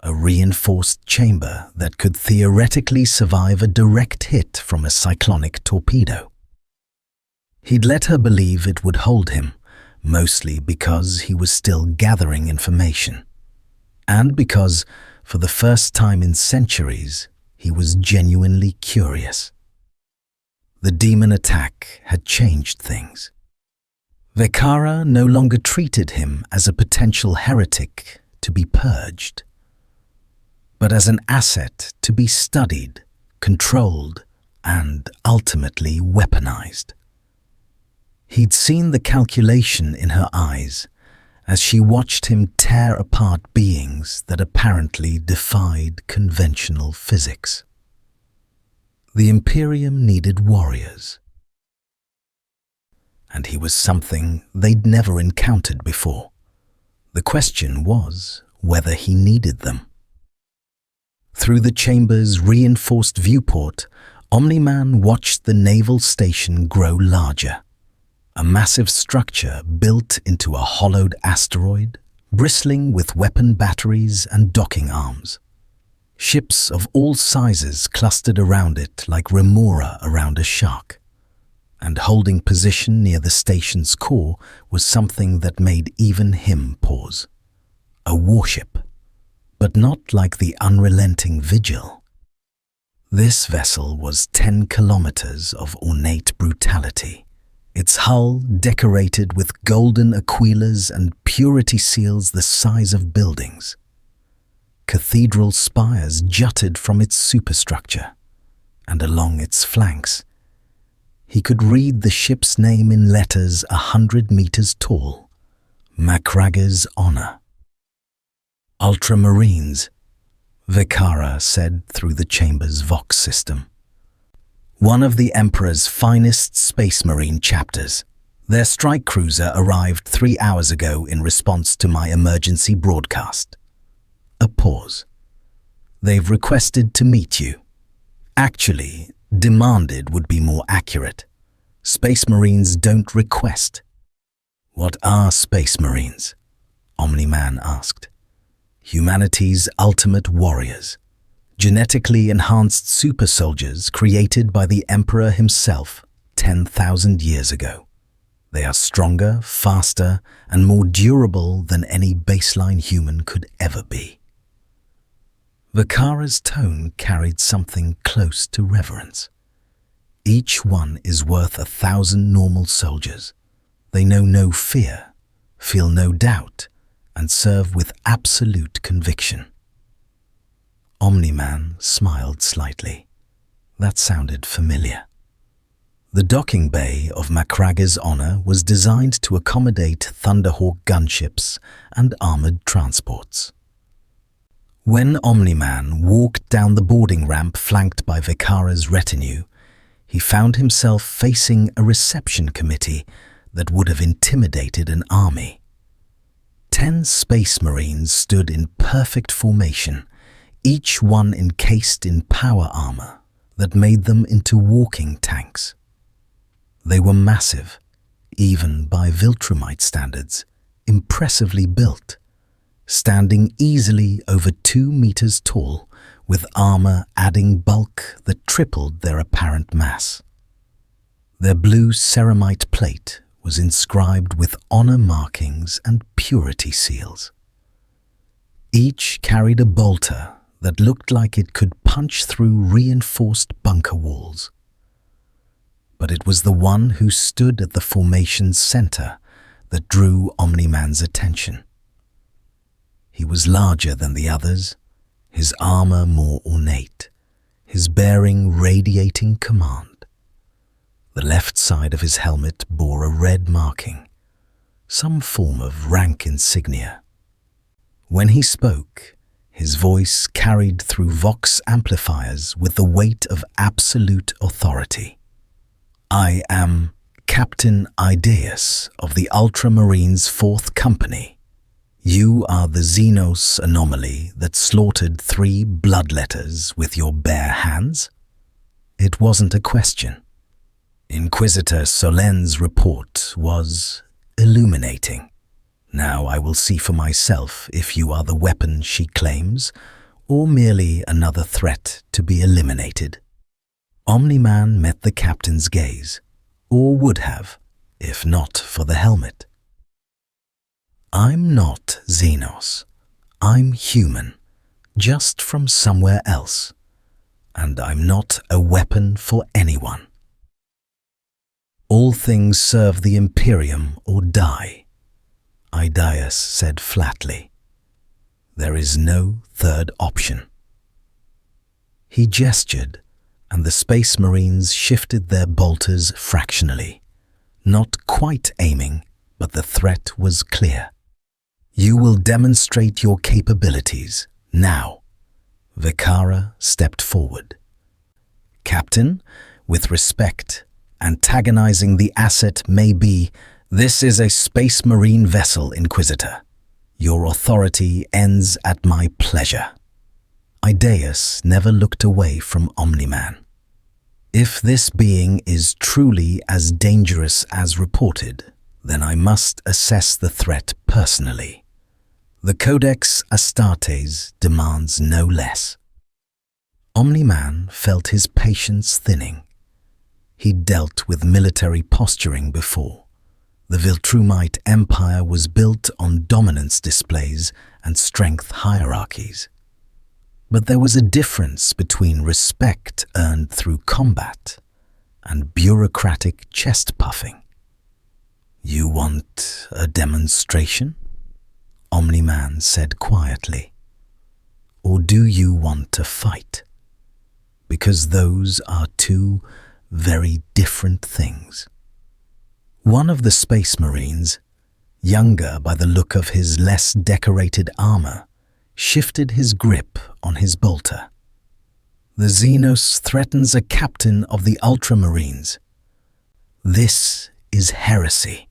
Speaker 1: a reinforced chamber that could theoretically survive a direct hit from a cyclonic torpedo. He'd let her believe it would hold him, mostly because he was still gathering information, and because, for the first time in centuries, he was genuinely curious. The demon attack had changed things. Vekara no longer treated him as a potential heretic to be purged, but as an asset to be studied, controlled, and ultimately weaponized. He'd seen the calculation in her eyes as she watched him tear apart beings that apparently defied conventional physics. The Imperium needed warriors, and he was something they'd never encountered before. The question was whether he needed them. Through the chamber's reinforced viewport, Omni-Man watched the naval station grow larger. A massive structure built into a hollowed asteroid, bristling with weapon batteries and docking arms. Ships of all sizes clustered around it like remora around a shark. And holding position near the station's core was something that made even him pause. A warship, but not like the unrelenting Vigil. This vessel was 10 kilometers of ornate brutality, its hull decorated with golden aquilers and purity seals the size of buildings. Cathedral spires jutted from its superstructure, and along its flanks, he could read the ship's name in letters 100 meters tall, Macragge's Honor. Ultramarines, Vikara said through the chamber's Vox system. One of the Emperor's finest Space Marine chapters. Their strike cruiser arrived 3 hours ago in response to my emergency broadcast. A pause. They've requested to meet you. Actually, demanded would be more accurate. Space Marines don't request. What are Space Marines? Omni-Man asked. Humanity's ultimate warriors. Genetically enhanced super soldiers created by the Emperor himself 10,000 years ago. They are stronger, faster, and more durable than any baseline human could ever be. Vikara's tone carried something close to reverence. Each one is worth 1,000 normal soldiers. They know no fear, feel no doubt, and serve with absolute conviction. Omni-Man smiled slightly. That sounded familiar. The docking bay of Macragge's Honor was designed to accommodate Thunderhawk gunships and armored transports. When Omni-Man walked down the boarding ramp flanked by Vikara's retinue, he found himself facing a reception committee that would have intimidated an army. 10 Space Marines stood in perfect formation, each one encased in power armor that made them into walking tanks. They were massive, even by Viltrumite standards, impressively built, standing easily over 2 meters tall, with armor adding bulk that tripled their apparent mass. Their blue ceramite plate was inscribed with honor markings and purity seals. Each carried a bolter that looked like it could punch through reinforced bunker walls. But it was the one who stood at the formation's center that drew Omni-Man's attention. He was larger than the others, his armor more ornate, his bearing radiating command. The left side of his helmet bore a red marking, some form of rank insignia. When he spoke, his voice carried through Vox amplifiers with the weight of absolute authority. I am Captain Ideus of the Ultramarines' 4th Company. You are the Xenos anomaly that slaughtered 3 bloodletters with your bare hands? It wasn't a question. Inquisitor Solen's report was illuminating. Now I will see for myself if you are the weapon she claims, or merely another threat to be eliminated. Omni-Man met the captain's gaze, or would have, if not for the helmet. I'm not Xenos. I'm human, just from somewhere else. And I'm not a weapon for anyone. All things serve the Imperium or die, Ideus said flatly. There is no third option. He gestured, and the Space Marines shifted their bolters fractionally, not quite aiming, but the threat was clear. You will demonstrate your capabilities now. Vikara stepped forward. Captain, with respect, antagonizing the asset may be, this is a Space Marine vessel, Inquisitor. Your authority ends at my pleasure. Idaeus never looked away from Omni-Man. If this being is truly as dangerous as reported, then I must assess the threat personally. The Codex Astartes demands no less. Omni-Man felt his patience thinning. He'd dealt with military posturing before. The Viltrumite Empire was built on dominance displays and strength hierarchies. But there was a difference between respect earned through combat and bureaucratic chest-puffing. You want a demonstration? Omni-Man said quietly. Or do you want to fight? Because those are two very different things. One of the Space Marines, younger by the look of his less decorated armor, shifted his grip on his bolter. The Xenos threatens a captain of the Ultramarines. This is heresy.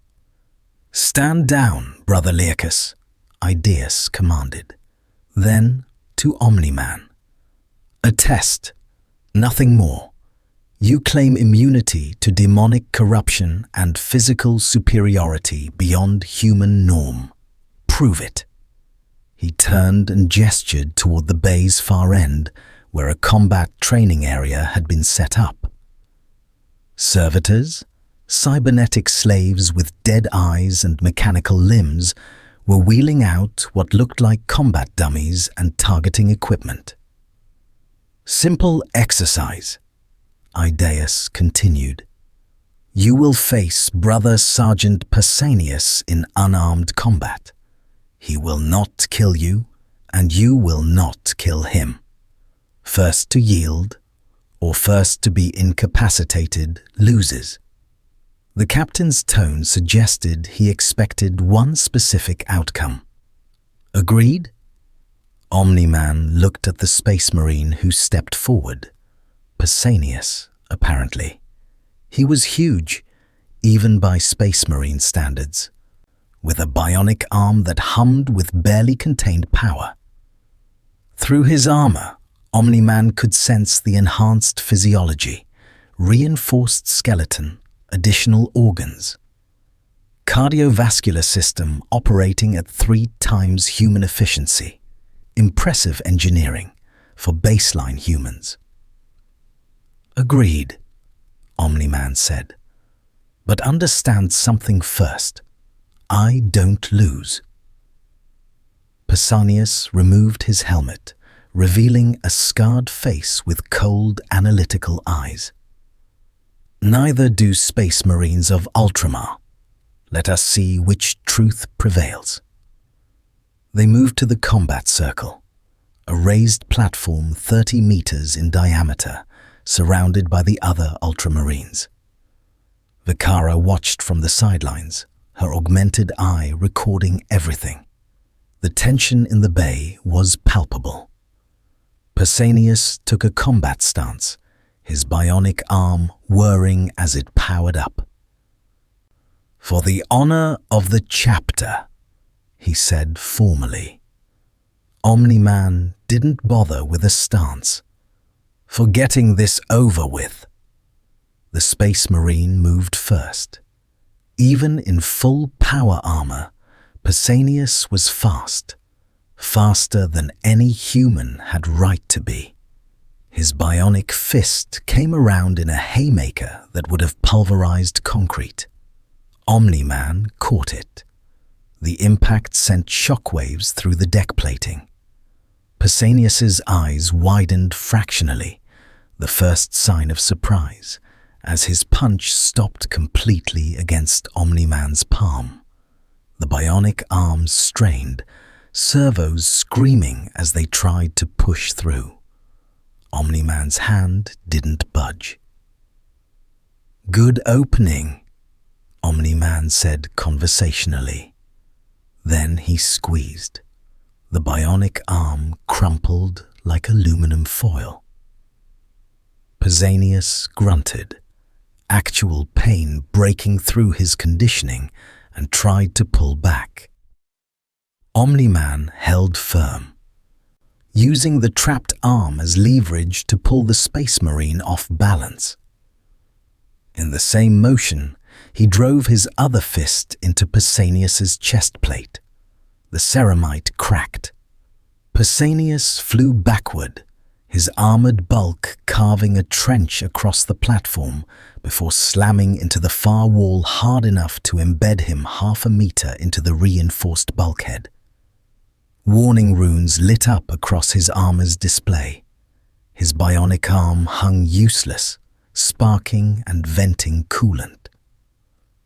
Speaker 1: Stand down, Brother Learchus, Idaeus commanded. Then to Omni-Man. A test, nothing more. You claim immunity to demonic corruption and physical superiority beyond human norm. Prove it. He turned and gestured toward the bay's far end, where a combat training area had been set up. Servitors, cybernetic slaves with dead eyes and mechanical limbs, were wheeling out what looked like combat dummies and targeting equipment. Simple exercise, Idaeus continued. You will face Brother Sergeant Pausanias in unarmed combat. He will not kill you, and you will not kill him. First to yield, or first to be incapacitated, loses. The captain's tone suggested he expected one specific outcome. Agreed? Omni-Man looked at the Space Marine who stepped forward. Pausanias, apparently. He was huge, even by Space Marine standards, with a bionic arm that hummed with barely contained power. Through his armor, Omni-Man could sense the enhanced physiology, reinforced skeleton, additional organs. Cardiovascular system operating at 3 times human efficiency. Impressive engineering for baseline humans. Agreed, Omni-Man said. But understand something first. I don't lose. Pausanias removed his helmet, revealing a scarred face with cold, analytical eyes. Neither do Space Marines of Ultramar. Let us see which truth prevails. They moved to the combat circle, a raised platform 30 meters in diameter, surrounded by the other Ultramarines. Vicara watched from the sidelines, her augmented eye recording everything. The tension in the bay was palpable. Pausanias took a combat stance, his bionic arm whirring as it powered up. For the honor of the chapter, he said formally. Omni-Man didn't bother with a stance. For getting this over with. The Space Marine moved first. Even in full power armor, Pausanias was fast, faster than any human had right to be. His bionic fist came around in a haymaker that would have pulverized concrete. Omni-Man caught it. The impact sent shockwaves through the deck plating. Pausanias's eyes widened fractionally, the first sign of surprise, as his punch stopped completely against Omni-Man's palm. The bionic arms strained, servos screaming as they tried to push through. Omni-Man's hand didn't budge. Good opening, Omni-Man said conversationally. Then he squeezed. The bionic arm crumpled like aluminum foil. Pausanias grunted, actual pain breaking through his conditioning, and tried to pull back. Omni-Man held firm, using the trapped arm as leverage to pull the Space Marine off balance. In the same motion, he drove his other fist into Pausanias's chest plate. The ceramite cracked. Pausanias flew backward, his armored bulk carving a trench across the platform before slamming into the far wall hard enough to embed him 1/2 meter into the reinforced bulkhead. Warning runes lit up across his armor's display. His bionic arm hung useless, sparking and venting coolant.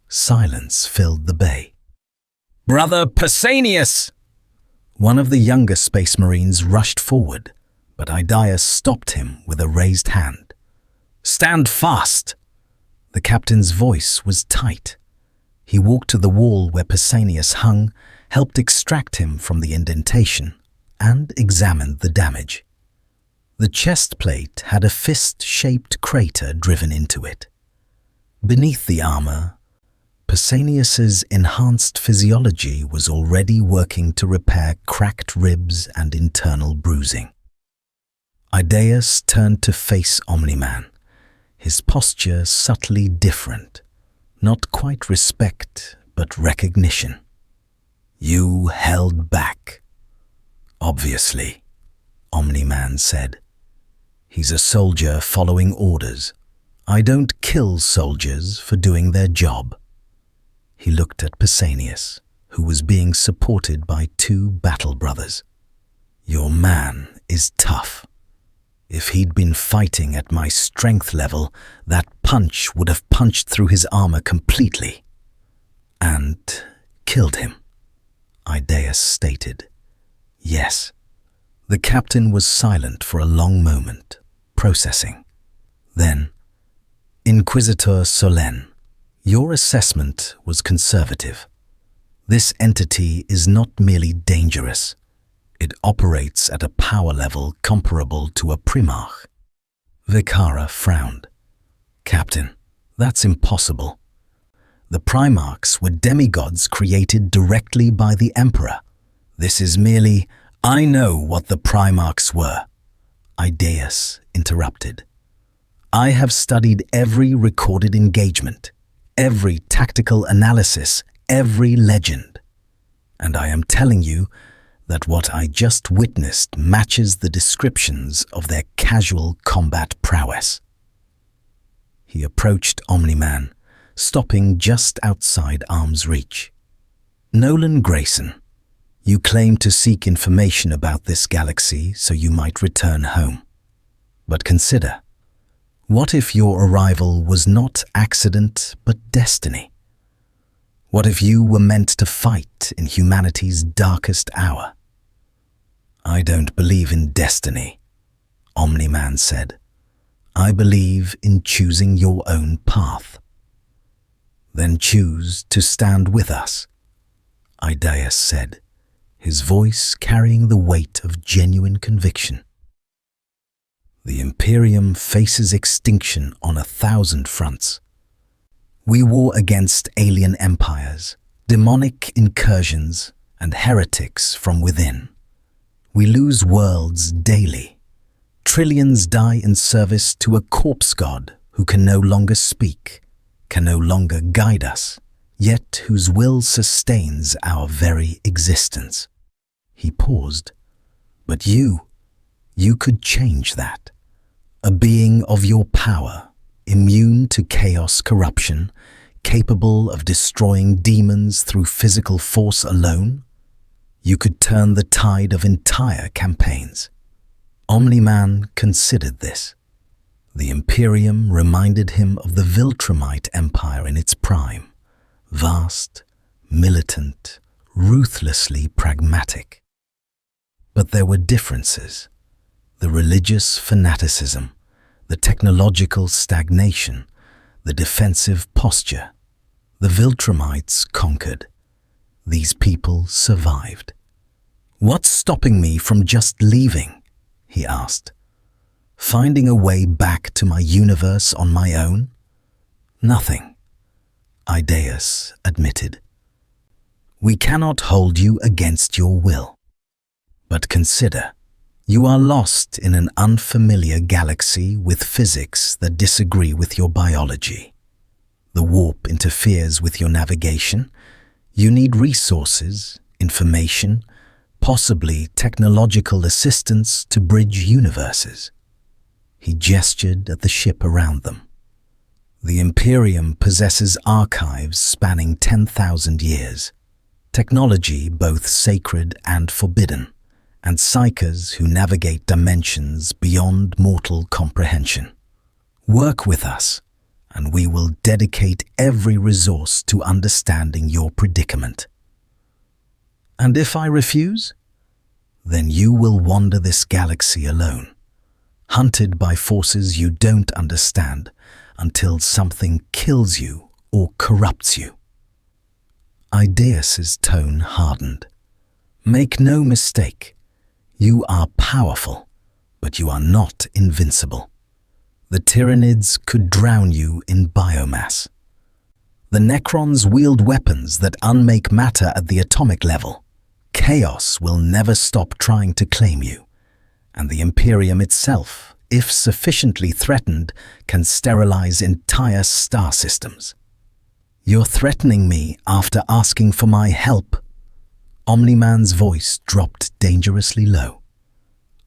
Speaker 1: Silence filled the bay. "Brother Pausanias!" One of the younger Space Marines rushed forward, but Idaeus stopped him with a raised hand. "Stand fast!" The captain's voice was tight. He walked to the wall where Pausanias hung, helped extract him from the indentation, and examined the damage. The chest plate had a fist-shaped crater driven into it. Beneath the armor, Pausanias's enhanced physiology was already working to repair cracked ribs and internal bruising. Idaeus turned to face Omni-Man, his posture subtly different, not quite respect, but recognition. "You held back." "Obviously," Omni-Man said. "He's a soldier following orders. I don't kill soldiers for doing their job." He looked at Pausanias, who was being supported by 2 battle brothers. "Your man is tough. If he'd been fighting at my strength level, that punch would have punched through his armor completely and killed him," Idaeus stated. "Yes." The captain was silent for a long moment, processing. Then, "Inquisitor Solène, your assessment was conservative. This entity is not merely dangerous. It operates at a power level comparable to a Primarch." Vicara frowned. "Captain, that's impossible. The Primarchs were demigods created directly by the Emperor. This is merely—" "I know what the Primarchs were," Idaeus interrupted. "I have studied every recorded engagement, every tactical analysis, every legend. And I am telling you that what I just witnessed matches the descriptions of their casual combat prowess." He approached Omni-Man, stopping just outside arm's reach. "Nolan Grayson, you claim to seek information about this galaxy so you might return home. But consider, what if your arrival was not accident but destiny? What if you were meant to fight in humanity's darkest hour?" "I don't believe in destiny," Omni-Man said. "I believe in choosing your own path." "Then choose to stand with us," Idaeus said, his voice carrying the weight of genuine conviction. "The Imperium faces extinction on 1,000 fronts. We war against alien empires, demonic incursions, and heretics from within. We lose worlds daily. Trillions die in service to a corpse god who can no longer speak, can no longer guide us, yet whose will sustains our very existence." He paused. "But you could change that. A being of your power, immune to chaos corruption, capable of destroying demons through physical force alone. You could turn the tide of entire campaigns." Omni-Man considered this. The Imperium reminded him of the Viltrumite Empire in its prime, vast, militant, ruthlessly pragmatic. But there were differences. The religious fanaticism, the technological stagnation, the defensive posture. The Viltrumites conquered. These people survived. "What's stopping me from just leaving?" he asked. Finding a way back to my universe on my own? Nothing, Idaeus admitted. We cannot hold you against your will. But consider, you are lost in an unfamiliar galaxy with physics that disagree with your biology. The warp interferes with your navigation. You need resources, information, possibly technological assistance to bridge universes. He gestured at the ship around them. The Imperium possesses archives spanning 10,000 years, technology both sacred and forbidden, and psychers who navigate dimensions beyond mortal comprehension. Work with us, and we will dedicate every resource to understanding your predicament. And if I refuse? Then you will wander this galaxy alone, hunted by forces you don't understand until something kills you or corrupts you. Idaeus's tone hardened. Make no mistake, you are powerful, but you are not invincible. The Tyranids could drown you in biomass. The Necrons wield weapons that unmake matter at the atomic level. Chaos will never stop trying to claim you, and the Imperium itself, if sufficiently threatened, can sterilize entire star systems. You're threatening me after asking for my help. Omni-Man's voice dropped dangerously low.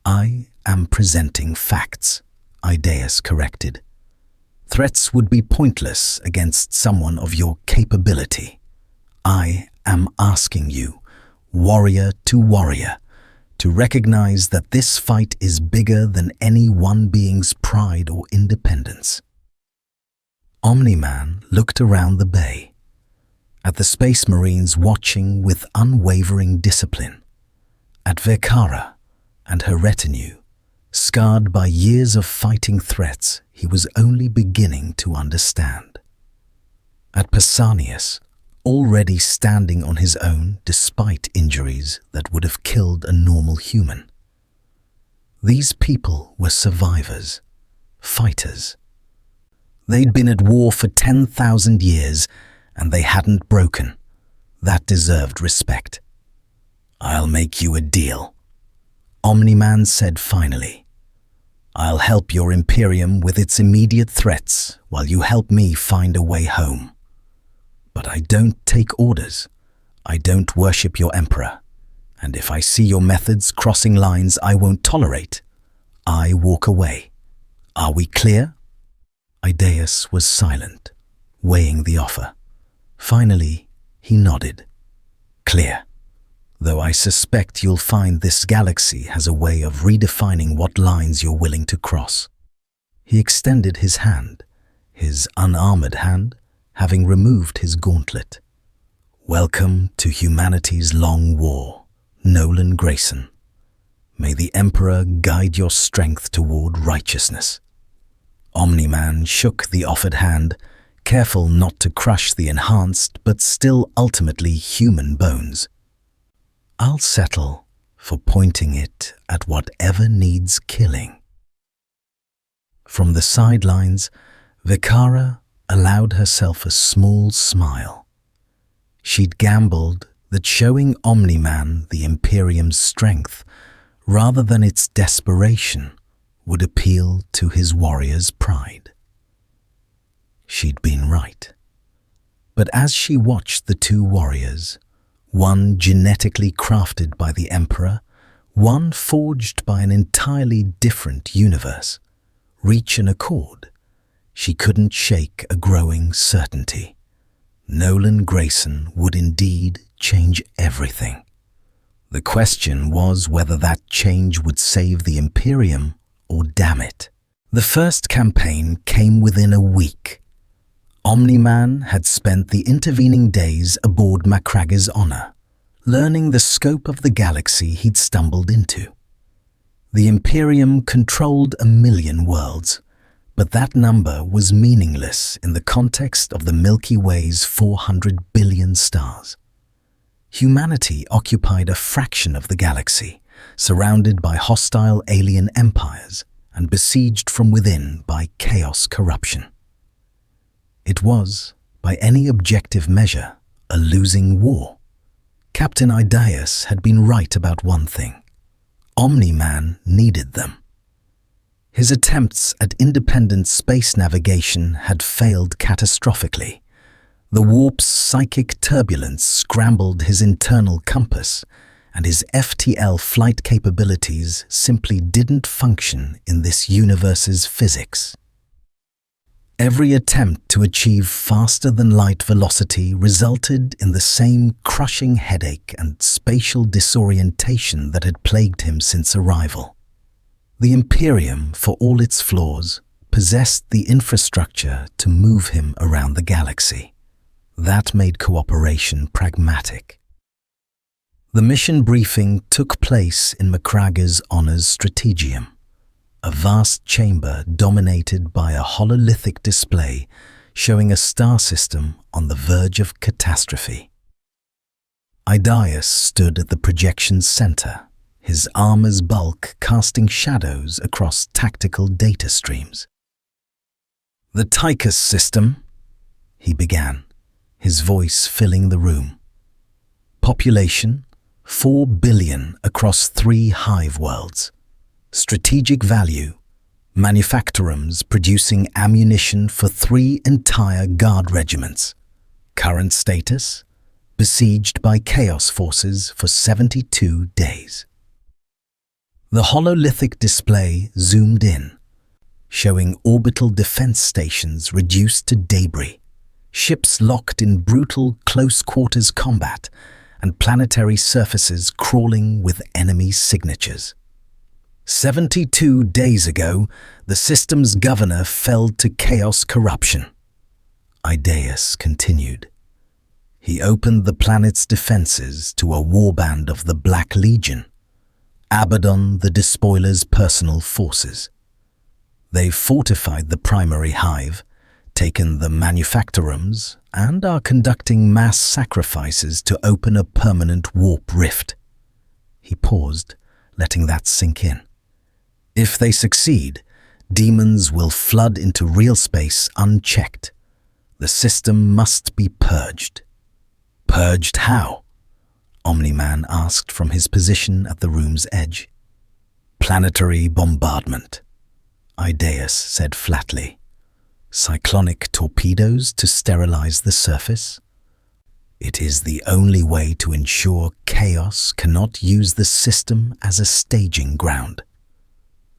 Speaker 1: I am presenting facts, Idaeus corrected. Threats would be pointless against someone of your capability. I am asking you, warrior to warrior, to recognize that this fight is bigger than any one being's pride or independence. Omni-Man looked around the bay, at the Space Marines watching with unwavering discipline, at Vekara and her retinue, scarred by years of fighting threats he was only beginning to understand. At Pausanias, already standing on his own despite injuries that would have killed a normal human. These people were survivors, fighters. They'd been at war for 10,000 years, and they hadn't broken. That deserved respect. I'll make you a deal, Omni-Man said finally. I'll help your Imperium with its immediate threats while you help me find a way home. But I don't take orders. I don't worship your Emperor. And if I see your methods crossing lines I won't tolerate, I walk away. Are we clear? Idaeus was silent, weighing the offer. Finally, he nodded. Clear. Though I suspect you'll find this galaxy has a way of redefining what lines you're willing to cross. He extended his hand, his unarmored hand, having removed his gauntlet. Welcome to humanity's long war, Nolan Grayson. May the Emperor guide your strength toward righteousness. Omni-Man shook the offered hand, careful not to crush the enhanced but still ultimately human bones. I'll settle for pointing it at whatever needs killing. From the sidelines, Vekara allowed herself a small smile. She'd gambled that showing Omni-Man the Imperium's strength, rather than its desperation, would appeal to his warrior's pride. She'd been right. But as she watched the two warriors, one genetically crafted by the Emperor, one forged by an entirely different universe, reach an accord, she couldn't shake a growing certainty. Nolan Grayson would indeed change everything. The question was whether that change would save the Imperium or damn it. The first campaign came within a week. Omni-Man had spent the intervening days aboard Macragge's Honor, learning the scope of the galaxy he'd stumbled into. The Imperium controlled 1 million worlds, but that number was meaningless in the context of the Milky Way's 400 billion stars. Humanity occupied a fraction of the galaxy, surrounded by hostile alien empires, and besieged from within by chaos corruption. It was, by any objective measure, a losing war. Captain Idaeus had been right about one thing. Omni-Man needed them. His attempts at independent space navigation had failed catastrophically. The warp's psychic turbulence scrambled his internal compass, and his FTL flight capabilities simply didn't function in this universe's physics. Every attempt to achieve faster-than-light velocity resulted in the same crushing headache and spatial disorientation that had plagued him since arrival. The Imperium, for all its flaws, possessed the infrastructure to move him around the galaxy. That made cooperation pragmatic. The mission briefing took place in Macraga's Honors Strategium, a vast chamber dominated by a hololithic display showing a star system on the verge of catastrophe. Idaeus stood at the projection's center, his armor's bulk casting shadows across tactical data streams. "The Tychus system," he began, his voice filling the room. "Population, 4 billion across 3 hive worlds. Strategic value, manufactorums producing ammunition for 3 entire guard regiments. Current status, besieged by chaos forces for 72 days. The hololithic display zoomed in, showing orbital defense stations reduced to debris, ships locked in brutal close-quarters combat, and planetary surfaces crawling with enemy signatures. 72 days ago, the system's governor fell to chaos corruption. Idaeus continued. He opened the planet's defenses to a warband of the Black Legion, Abaddon the Despoiler's personal forces. They've fortified the primary hive, taken the manufactorums, and are conducting mass sacrifices to open a permanent warp rift. He paused, letting that sink in. If they succeed, demons will flood into real space unchecked. The system must be purged. Purged how? Omni-Man asked from his position at the room's edge. Planetary bombardment, Idaeus said flatly. Cyclonic torpedoes to sterilize the surface? It is the only way to ensure chaos cannot use the system as a staging ground.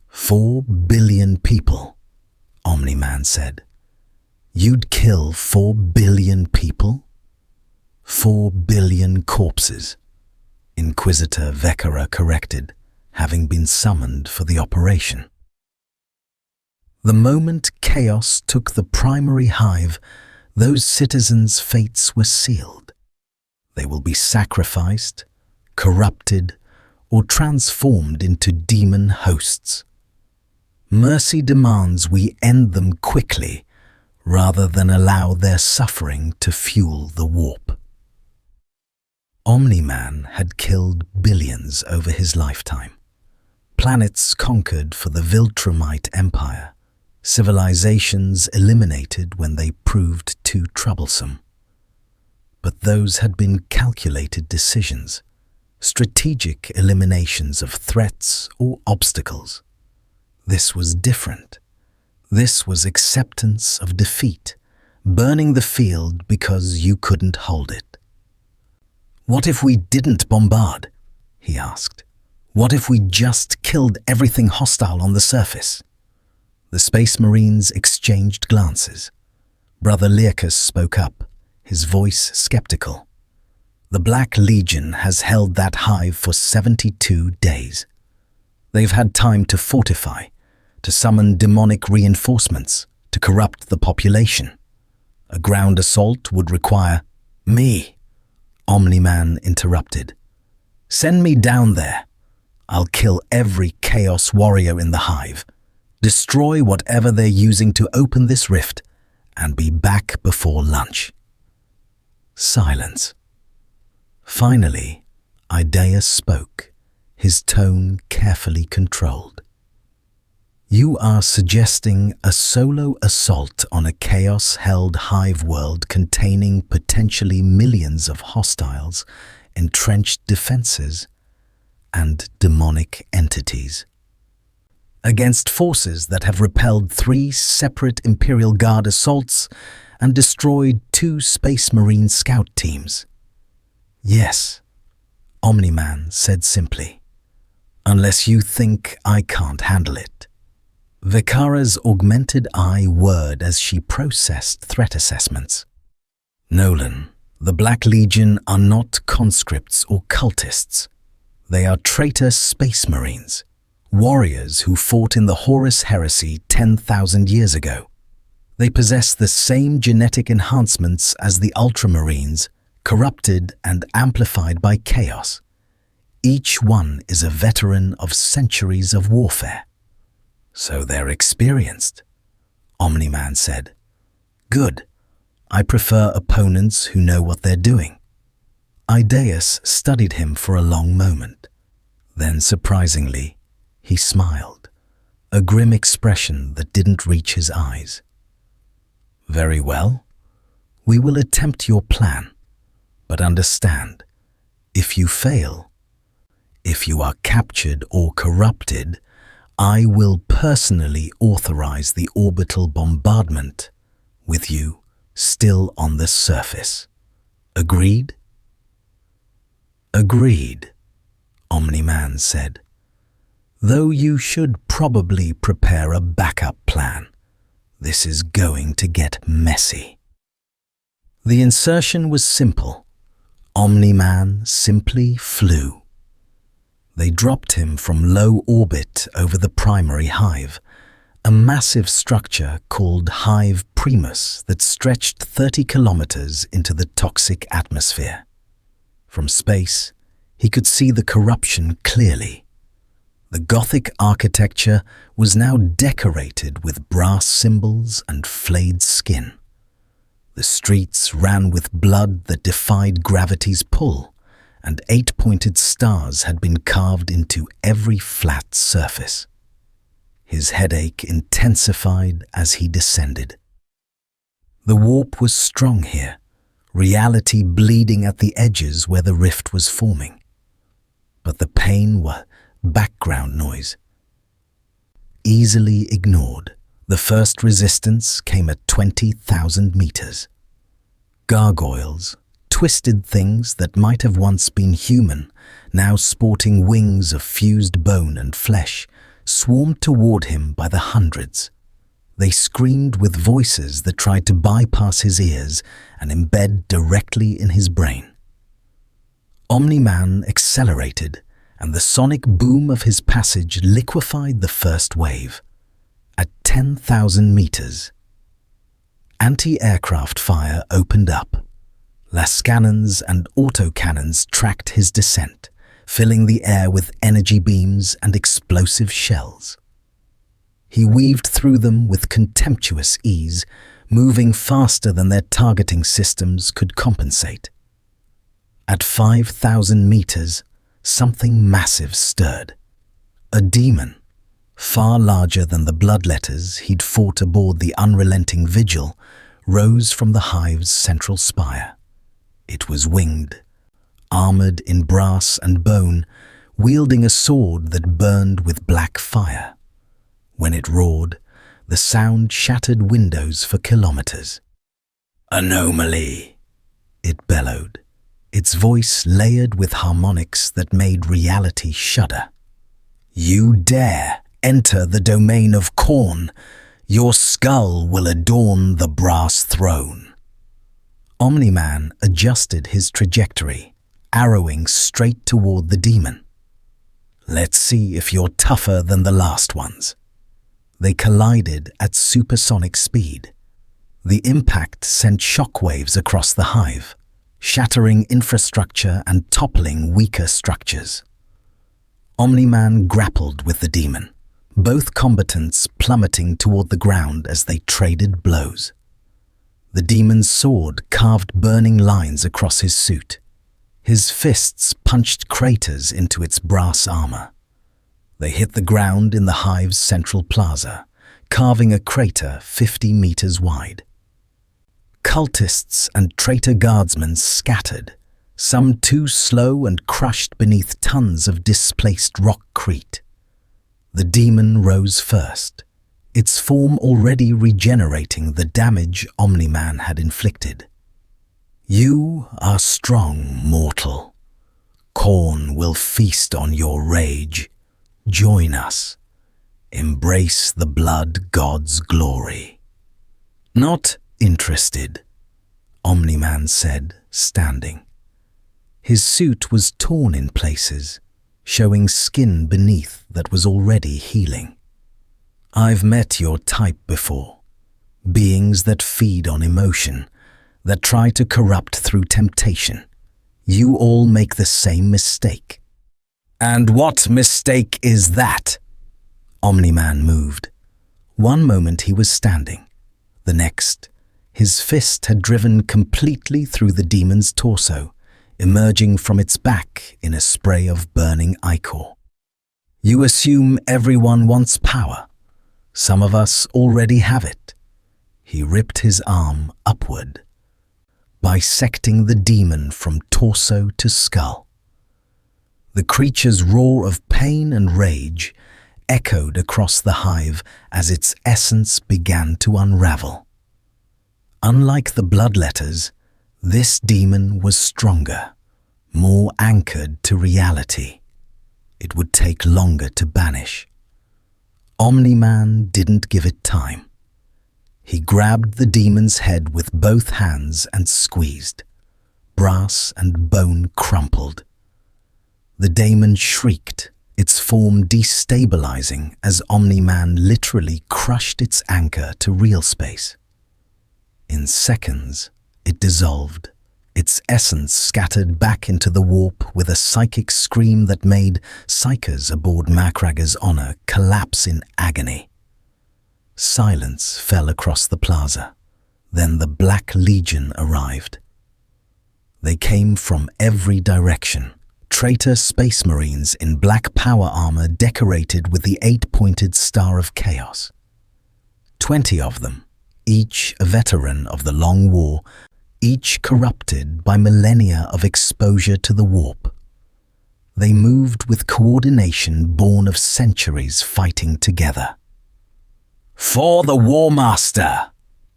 Speaker 1: 4 billion people, Omni-Man said. You'd kill 4 billion people? 4 billion corpses, Inquisitor Vekara corrected, having been summoned for the operation. The moment chaos took the primary hive, those citizens' fates were sealed. They will be sacrificed, corrupted, or transformed into demon hosts. Mercy demands we end them quickly, rather than allow their suffering to fuel the warp. Omni-Man had killed billions over his lifetime. Planets conquered for the Viltrumite Empire. Civilizations eliminated when they proved too troublesome. But those had been calculated decisions, strategic eliminations of threats or obstacles. This was different. This was acceptance of defeat, burning the field because you couldn't hold it. What if we didn't bombard? He asked. What if we just killed everything hostile on the surface? The Space Marines exchanged glances. Brother Learchus spoke up, his voice skeptical. The Black Legion has held that hive for 72 days. They've had time to fortify, to summon demonic reinforcements, to corrupt the population. A ground assault would require me, Omni-Man interrupted. Send me down there. I'll kill every Chaos Warrior in the hive, destroy whatever they're using to open this rift, and be back before lunch. Silence. Finally, Idaeus spoke, his tone carefully controlled. You are suggesting a solo assault on a chaos-held hive world containing potentially millions of hostiles, entrenched defenses, and demonic entities. Against forces that have repelled 3 separate Imperial Guard assaults and destroyed 2 Space Marine scout teams. Yes, Omni-Man said simply, unless you think I can't handle it. Vikara's augmented eye whirred as she processed threat assessments. Nolan, the Black Legion are not conscripts or cultists. They are traitor space marines, warriors who fought in the Horus Heresy 10,000 years ago. They possess the same genetic enhancements as the Ultramarines, corrupted and amplified by chaos. Each one is a veteran of centuries of warfare. So they're experienced, Omni-Man said. Good. I prefer opponents who know what they're doing. Idaeus studied him for a long moment. Then, surprisingly, he smiled, a grim expression that didn't reach his eyes. Very well. We will attempt your plan, but understand, if you fail, if you are captured or corrupted, I will personally authorize the orbital bombardment with you still on the surface. Agreed? Agreed, Omni-Man said. Though you should probably prepare a backup plan. This is going to get messy. The insertion was simple. Omni-Man simply flew. They dropped him from low orbit over the primary hive, a massive structure called Hive Primus that stretched 30 kilometers into the toxic atmosphere. From space, he could see the corruption clearly. The Gothic architecture was now decorated with brass symbols and flayed skin. The streets ran with blood that defied gravity's pull, and 8-pointed stars had been carved into every flat surface. His headache intensified as he descended. The warp was strong here, reality bleeding at the edges where the rift was forming. But the pain was background noise. Easily ignored, the first resistance came at 20,000 meters. Gargoyles, twisted things that might have once been human, now sporting wings of fused bone and flesh, swarmed toward him by the hundreds. They screamed with voices that tried to bypass his ears and embed directly in his brain. Omni-Man accelerated, and the sonic boom of his passage liquefied the first wave. At 10,000 meters, anti-aircraft fire opened up. Lascannons and autocannons tracked his descent, filling the air with energy beams and explosive shells. He weaved through them with contemptuous ease, moving faster than their targeting systems could compensate. At 5,000 meters, something massive stirred. A demon, far larger than the bloodletters he'd fought aboard the unrelenting Vigil, rose from the hive's central spire. It was winged, armored in brass and bone, wielding a sword that burned with black fire. When it roared, the sound shattered windows for kilometers. "Anomaly," it bellowed, its voice layered with harmonics that made reality shudder. "You dare enter the domain of Khorne, your skull will adorn the brass throne." Omni-Man adjusted his trajectory, arrowing straight toward the demon. "Let's see if you're tougher than the last ones." They collided at supersonic speed. The impact sent shockwaves across the hive, shattering infrastructure and toppling weaker structures. Omni-Man grappled with the demon, both combatants plummeting toward the ground as they traded blows. The demon's sword carved burning lines across his suit. His fists punched craters into its brass armor. They hit the ground in the hive's central plaza, carving a crater 50 meters wide. Cultists and traitor guardsmen scattered, some too slow and crushed beneath tons of displaced rockcrete. The demon rose first, its form already regenerating the damage Omni-Man had inflicted. "You are strong, mortal. Khorne will feast on your rage. Join us. Embrace the blood god's glory." "Not interested," Omni-Man said, standing. His suit was torn in places, showing skin beneath that was already healing. "I've met your type before. Beings that feed on emotion, that try to corrupt through temptation. You all make the same mistake." "And what mistake is that?" Omni-Man moved. One moment he was standing. The next, his fist had driven completely through the demon's torso, emerging from its back in a spray of burning ichor. "You assume everyone wants power. Some of us already have it." He ripped his arm upward, bisecting the demon from torso to skull. The creature's roar of pain and rage echoed across the hive as its essence began to unravel. Unlike the bloodletters, this demon was stronger, more anchored to reality. It would take longer to banish. Omni-Man didn't give it time. He grabbed the demon's head with both hands and squeezed. Brass and bone crumpled. The demon shrieked, its form destabilizing as Omni-Man literally crushed its anchor to real space. In seconds, it dissolved, its essence scattered back into the warp with a psychic scream that made psychers aboard Macraga's Honor collapse in agony. Silence fell across the plaza. Then the Black Legion arrived. They came from every direction, traitor space marines in black power armor decorated with the 8-pointed Star of Chaos. 20 of them, each a veteran of the Long War, each corrupted by millennia of exposure to the warp. They moved with coordination born of centuries fighting together. "For the War Master!"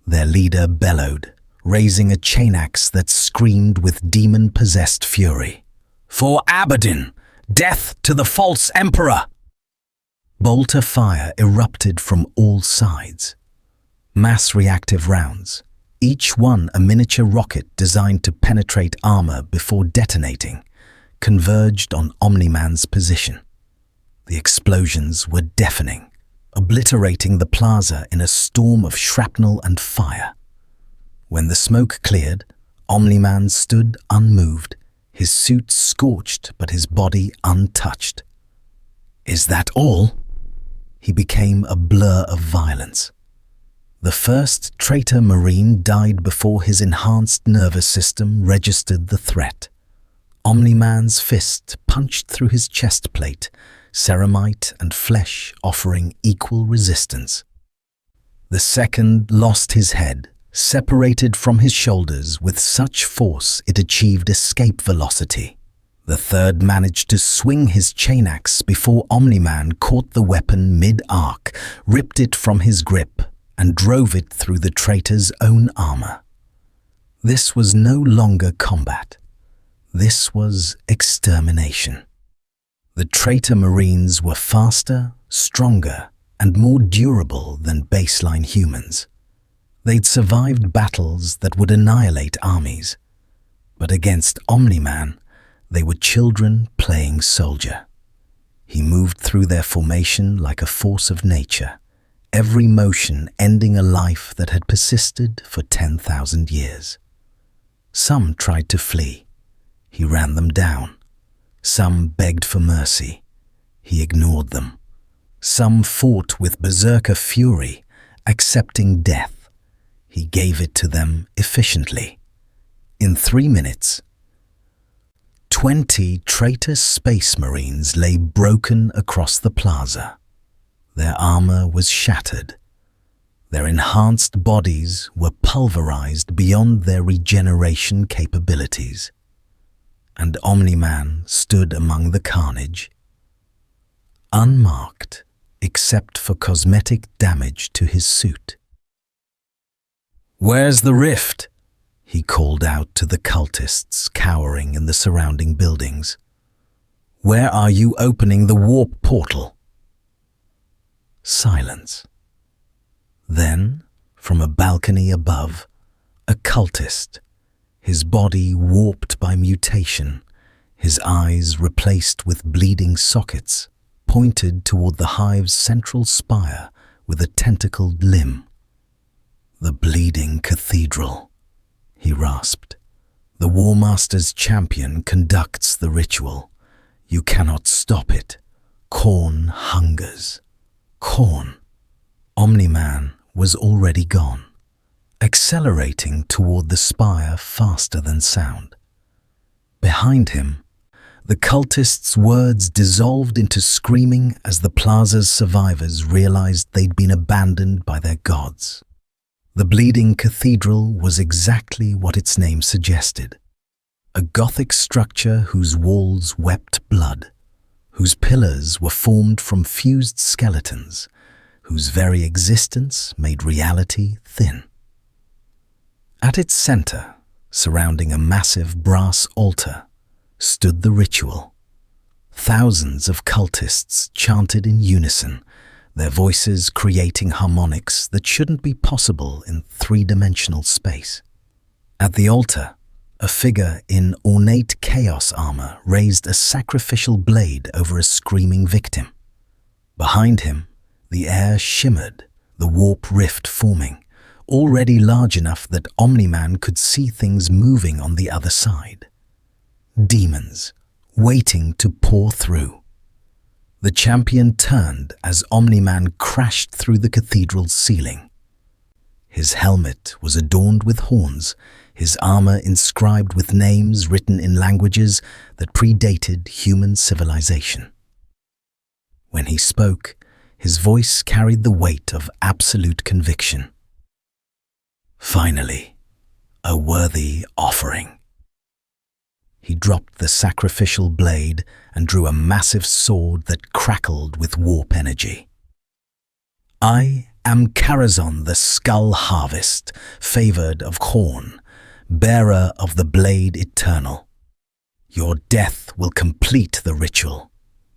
Speaker 1: their leader bellowed, raising a chain axe that screamed with demon-possessed fury. "For Abaddon! Death to the false Emperor!" Bolter fire erupted from all sides. Mass reactive rounds, each one a miniature rocket designed to penetrate armor before detonating, converged on Omni-Man's position. The explosions were deafening, obliterating the plaza in a storm of shrapnel and fire. When the smoke cleared, Omni-Man stood unmoved, his suit scorched but his body untouched. "Is that all?" He became a blur of violence. The first traitor Marine died before his enhanced nervous system registered the threat. Omni-Man's fist punched through his chest plate, ceramite and flesh offering equal resistance. The second lost his head, separated from his shoulders with such force it achieved escape velocity. The third managed to swing his chain axe before Omni-Man caught the weapon mid-arc, ripped it from his grip, and drove it through the traitor's own armor. This was no longer combat. This was extermination. The traitor Marines were faster, stronger, and more durable than baseline humans. They'd survived battles that would annihilate armies. But against Omni-Man, they were children playing soldier. He moved through their formation like a force of nature, every motion ending a life that had persisted for 10,000 years. Some tried to flee. He ran them down. Some begged for mercy. He ignored them. Some fought with berserker fury, accepting death. He gave it to them efficiently. In 3 minutes, 20 traitor space marines lay broken across the plaza. Their armor was shattered. Their enhanced bodies were pulverized beyond their regeneration capabilities. And Omni-Man stood among the carnage, unmarked except for cosmetic damage to his suit. "Where's the rift?" he called out to the cultists cowering in the surrounding buildings. "Where are you opening the warp portal?" Silence. Then, from a balcony above, a cultist, his body warped by mutation, his eyes replaced with bleeding sockets, pointed toward the hive's central spire with a tentacled limb. "The bleeding cathedral," he rasped. "The War Master's champion conducts the ritual. You cannot stop it. Khorne hungers. Khorne." Omni-Man was already gone, accelerating toward the spire faster than sound. Behind him, the cultists' words dissolved into screaming as the plaza's survivors realized they'd been abandoned by their gods. The bleeding cathedral was exactly what its name suggested. A Gothic structure whose walls wept blood, whose pillars were formed from fused skeletons, whose very existence made reality thin. At its center, surrounding a massive brass altar, stood the ritual. Thousands of cultists chanted in unison, their voices creating harmonics that shouldn't be possible in three-dimensional space. At the altar, a figure in ornate chaos armor raised a sacrificial blade over a screaming victim. Behind him, the air shimmered, the warp rift forming, already large enough that Omni-Man could see things moving on the other side. Demons, waiting to pour through. The champion turned as Omni-Man crashed through the cathedral's ceiling. His helmet was adorned with horns, his armor inscribed with names written in languages that predated human civilization. When he spoke, his voice carried the weight of absolute conviction. "Finally, a worthy offering." He dropped the sacrificial blade and drew a massive sword that crackled with warp energy. "I am Karazhan the Skull Harvest, favored of Khorne, bearer of the blade eternal. Your death will complete the ritual.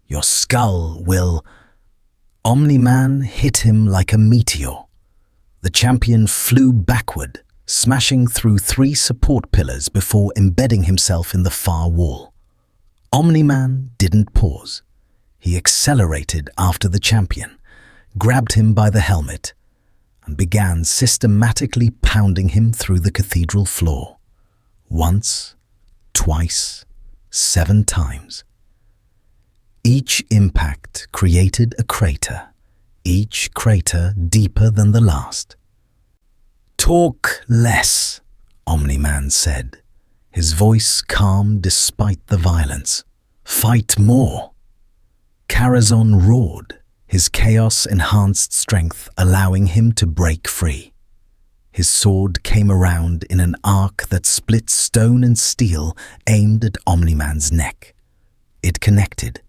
Speaker 1: Your skull will..." Omni-Man hit him like a meteor. The champion flew backward, smashing through 3 support pillars before embedding himself in the far wall. Omni-Man didn't pause. He accelerated after the champion, grabbed him by the helmet, and began systematically pounding him through the cathedral floor. Once, twice, 7 times. Each impact created a crater, each crater deeper than the last. "Talk less," Omni-Man said, his voice calm despite the violence. "Fight more." Karazhan roared, his chaos-enhanced strength allowing him to break free. His sword came around in an arc that split stone and steel, aimed at Omni-Man's neck. It connected.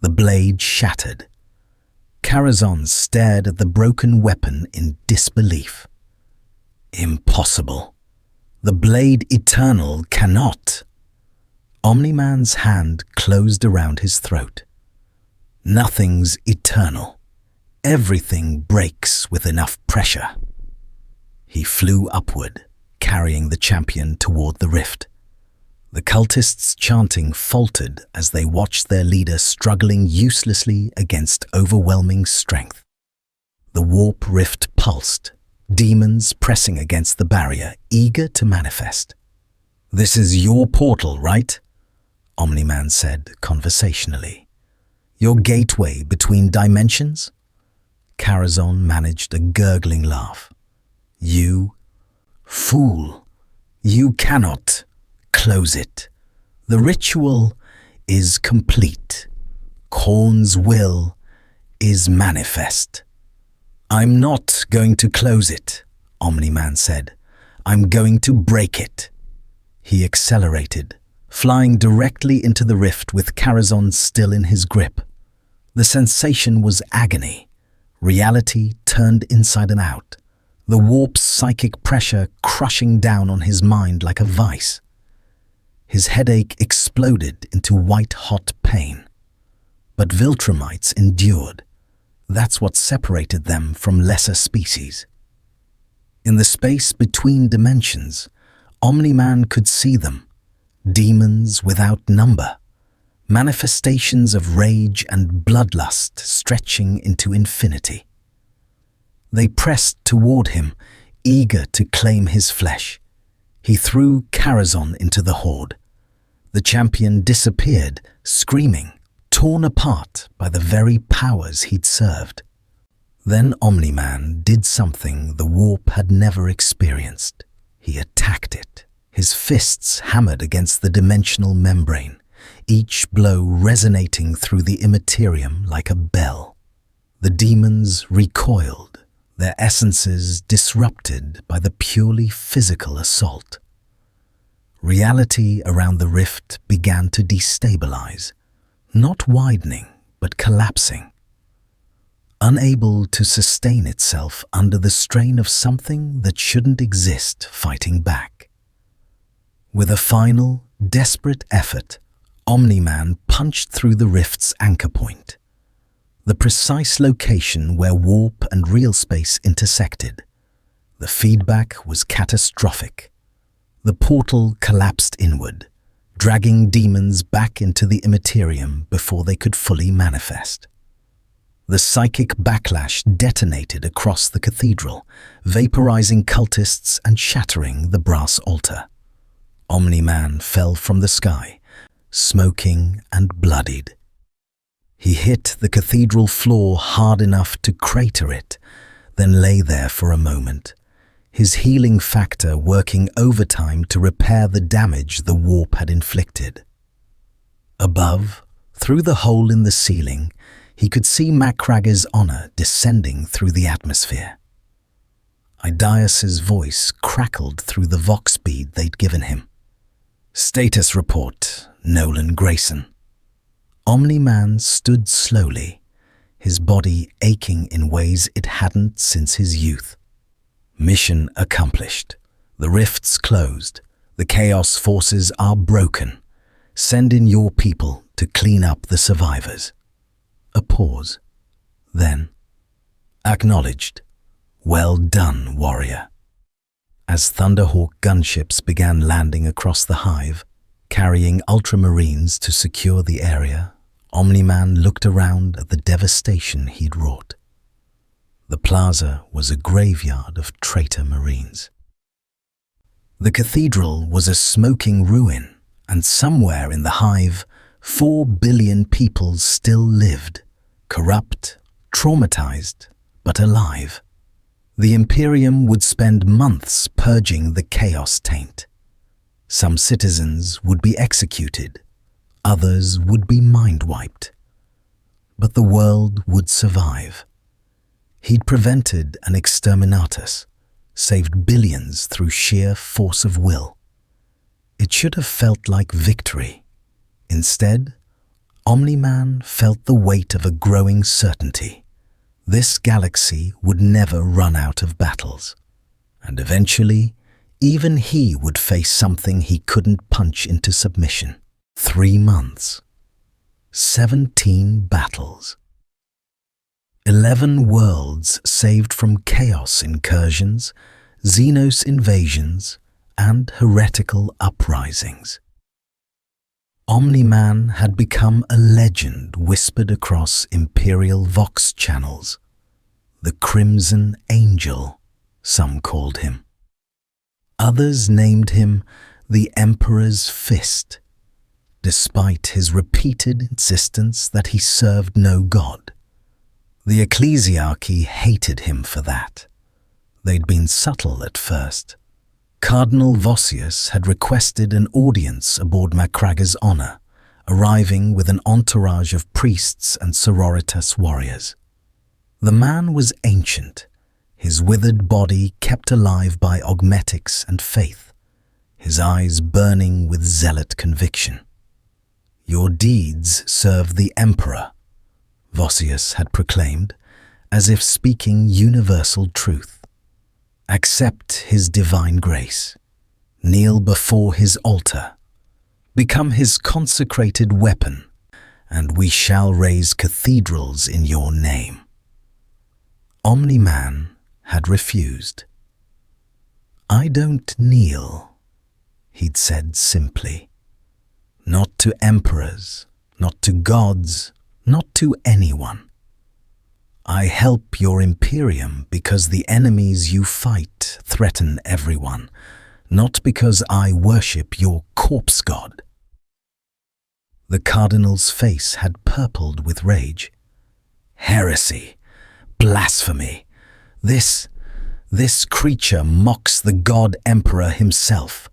Speaker 1: The blade shattered. Karazhan stared at the broken weapon in disbelief. "Impossible. The blade eternal cannot." Omni-Man's hand closed around his throat. "Nothing's eternal. Everything breaks with enough pressure." He flew upward, carrying the champion toward the rift. The cultists' chanting faltered as they watched their leader struggling uselessly against overwhelming strength. The warp rift pulsed, demons pressing against the barrier, eager to manifest. "This is your portal, right?" Omni-Man said conversationally. "Your gateway between dimensions?" Karazhan managed a gurgling laugh. "You fool! You cannot close it. The ritual is complete. Khorne's will is manifest. I'm not going to close it, Omni-Man said. I'm going to break it. He accelerated, flying directly into the rift with Karazhan still in his grip. The sensation was agony. Reality turned inside and out, the warp's psychic pressure crushing down on his mind like a vice. His headache exploded into white-hot pain. But Viltrumites endured. That's what separated them from lesser species. In the space between dimensions, Omni-Man could see them, demons without number, manifestations of rage and bloodlust stretching into infinity. They pressed toward him, eager to claim his flesh. He threw Karazhan into the horde. The champion disappeared, screaming, torn apart by the very powers he'd served. Then Omni-Man did something the warp had never experienced. He attacked it. His fists hammered against the dimensional membrane, each blow resonating through the Imperium like a bell. The demons recoiled, their essences disrupted by the purely physical assault. Reality around the rift began to destabilize, not widening, but collapsing. Unable to sustain itself under the strain of something that shouldn't exist fighting back. With a final, desperate effort, Omni-Man punched through the rift's anchor point, the precise location where warp and real space intersected. The feedback was catastrophic. The portal collapsed inward, dragging demons back into the Imperium before they could fully manifest. The psychic backlash detonated across the cathedral, vaporizing cultists and shattering the brass altar. Omni-Man fell from the sky, smoking and bloodied. He hit the cathedral floor hard enough to crater it, then lay there for a moment, his healing factor working overtime to repair the damage the warp had inflicted. Above, through the hole in the ceiling, he could see Macragge's honor descending through the atmosphere. Idaeus's voice crackled through the vox bead they'd given him. "Status report, Nolan Grayson." Omni-Man stood slowly, his body aching in ways it hadn't since his youth. "Mission accomplished. The rifts closed. The Chaos forces are broken. Send in your people to clean up the survivors." A pause. Then, "Acknowledged. Well done, warrior." As Thunderhawk gunships began landing across the hive, carrying ultramarines to secure the area, Omni-Man looked around at the devastation he'd wrought. The plaza was a graveyard of traitor marines. The cathedral was a smoking ruin, and somewhere in the hive, 4 billion people still lived, corrupt, traumatized, but alive. The Imperium would spend months purging the chaos taint. Some citizens would be executed, others would be mind-wiped. But the world would survive. He'd prevented an exterminatus, saved billions through sheer force of will. It should have felt like victory. Instead, Omni-Man felt the weight of a growing certainty. This galaxy would never run out of battles, and eventually, even he would face something he couldn't punch into submission. 3 months. 17 battles. 11 worlds saved from chaos incursions, Xenos invasions, and heretical uprisings. Omni-Man had become a legend whispered across Imperial Vox channels. The Crimson Angel, some called him. Others named him the Emperor's Fist, despite his repeated insistence that he served no god. The ecclesiarchy hated him for that. They'd been subtle at first, Cardinal Vossius had requested an audience aboard Macraga's honor, arriving with an entourage of priests and sororitas warriors. The man was ancient, his withered body kept alive by augmetics and faith, his eyes burning with zealot conviction. "Your deeds serve the Emperor," Vossius had proclaimed, as if speaking universal truth. "Accept his divine grace. Kneel before his altar. Become his consecrated weapon, and we shall raise cathedrals in your name." Omni-Man had refused. "I don't kneel," he'd said simply. "Not to emperors, not to gods, not to anyone. I help your Imperium because the enemies you fight threaten everyone, not because I worship your corpse god." The cardinal's face had purpled with rage. "Heresy! Blasphemy! This creature mocks the god emperor himself.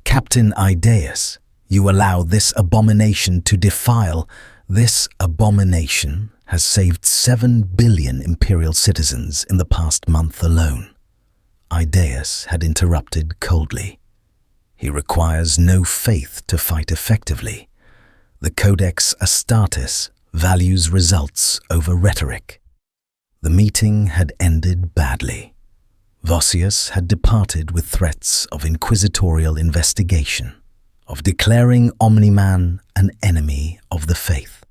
Speaker 1: Captain Idaeus, you allow this abomination to defile. This abomination has saved 7 billion Imperial citizens in the past month alone." Idaeus had interrupted coldly. "He requires no faith to fight effectively. The Codex Astartes values results over rhetoric." The meeting had ended badly. Vossius had departed with threats of inquisitorial investigation, of declaring Omni-Man an enemy of the faith.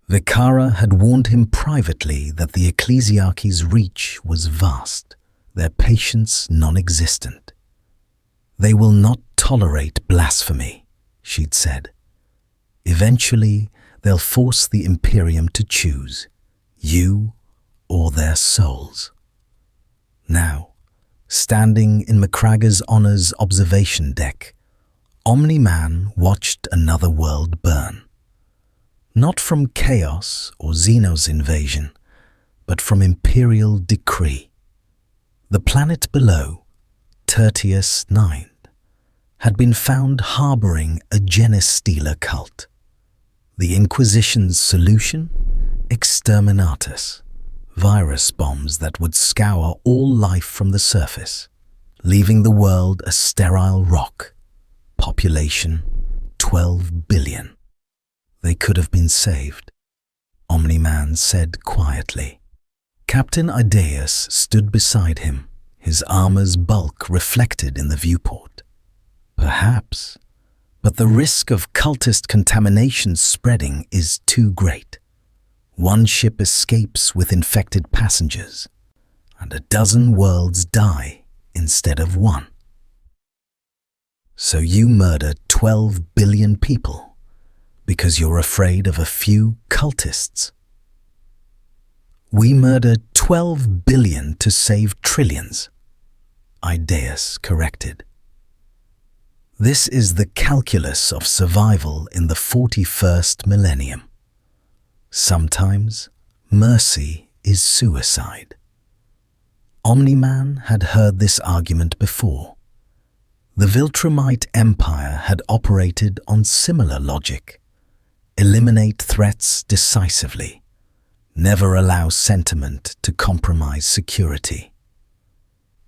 Speaker 1: Vicara had warned him privately that the ecclesiarchy's reach was vast, their patience non-existent. "They will not tolerate blasphemy," she'd said. "Eventually, they'll force the Imperium to choose, you or their souls." Now, standing in Macraga's honor's observation deck, Omni-Man watched another world burn. Not from chaos or Xenos invasion, but from imperial decree. The planet below, Tertius IX, had been found harboring a Genestealer cult. The Inquisition's solution? Exterminatus. Virus bombs that would scour all life from the surface, leaving the world a sterile rock. Population 12 billion. They could have been saved, Omni-Man said quietly. Captain Idaeus stood beside him, his armor's bulk reflected in the viewport. Perhaps, but the risk of cultist contamination spreading is too great. One ship escapes with infected passengers, and a dozen worlds die instead of one. So you murder 12 billion people because you're afraid of a few cultists. We murdered 12 billion to save trillions, Idaeus corrected. This is the calculus of survival in the 41st millennium. Sometimes mercy is suicide. Omni-Man had heard this argument before. The Viltrumite Empire had operated on similar logic. Eliminate threats decisively. Never allow sentiment to compromise security.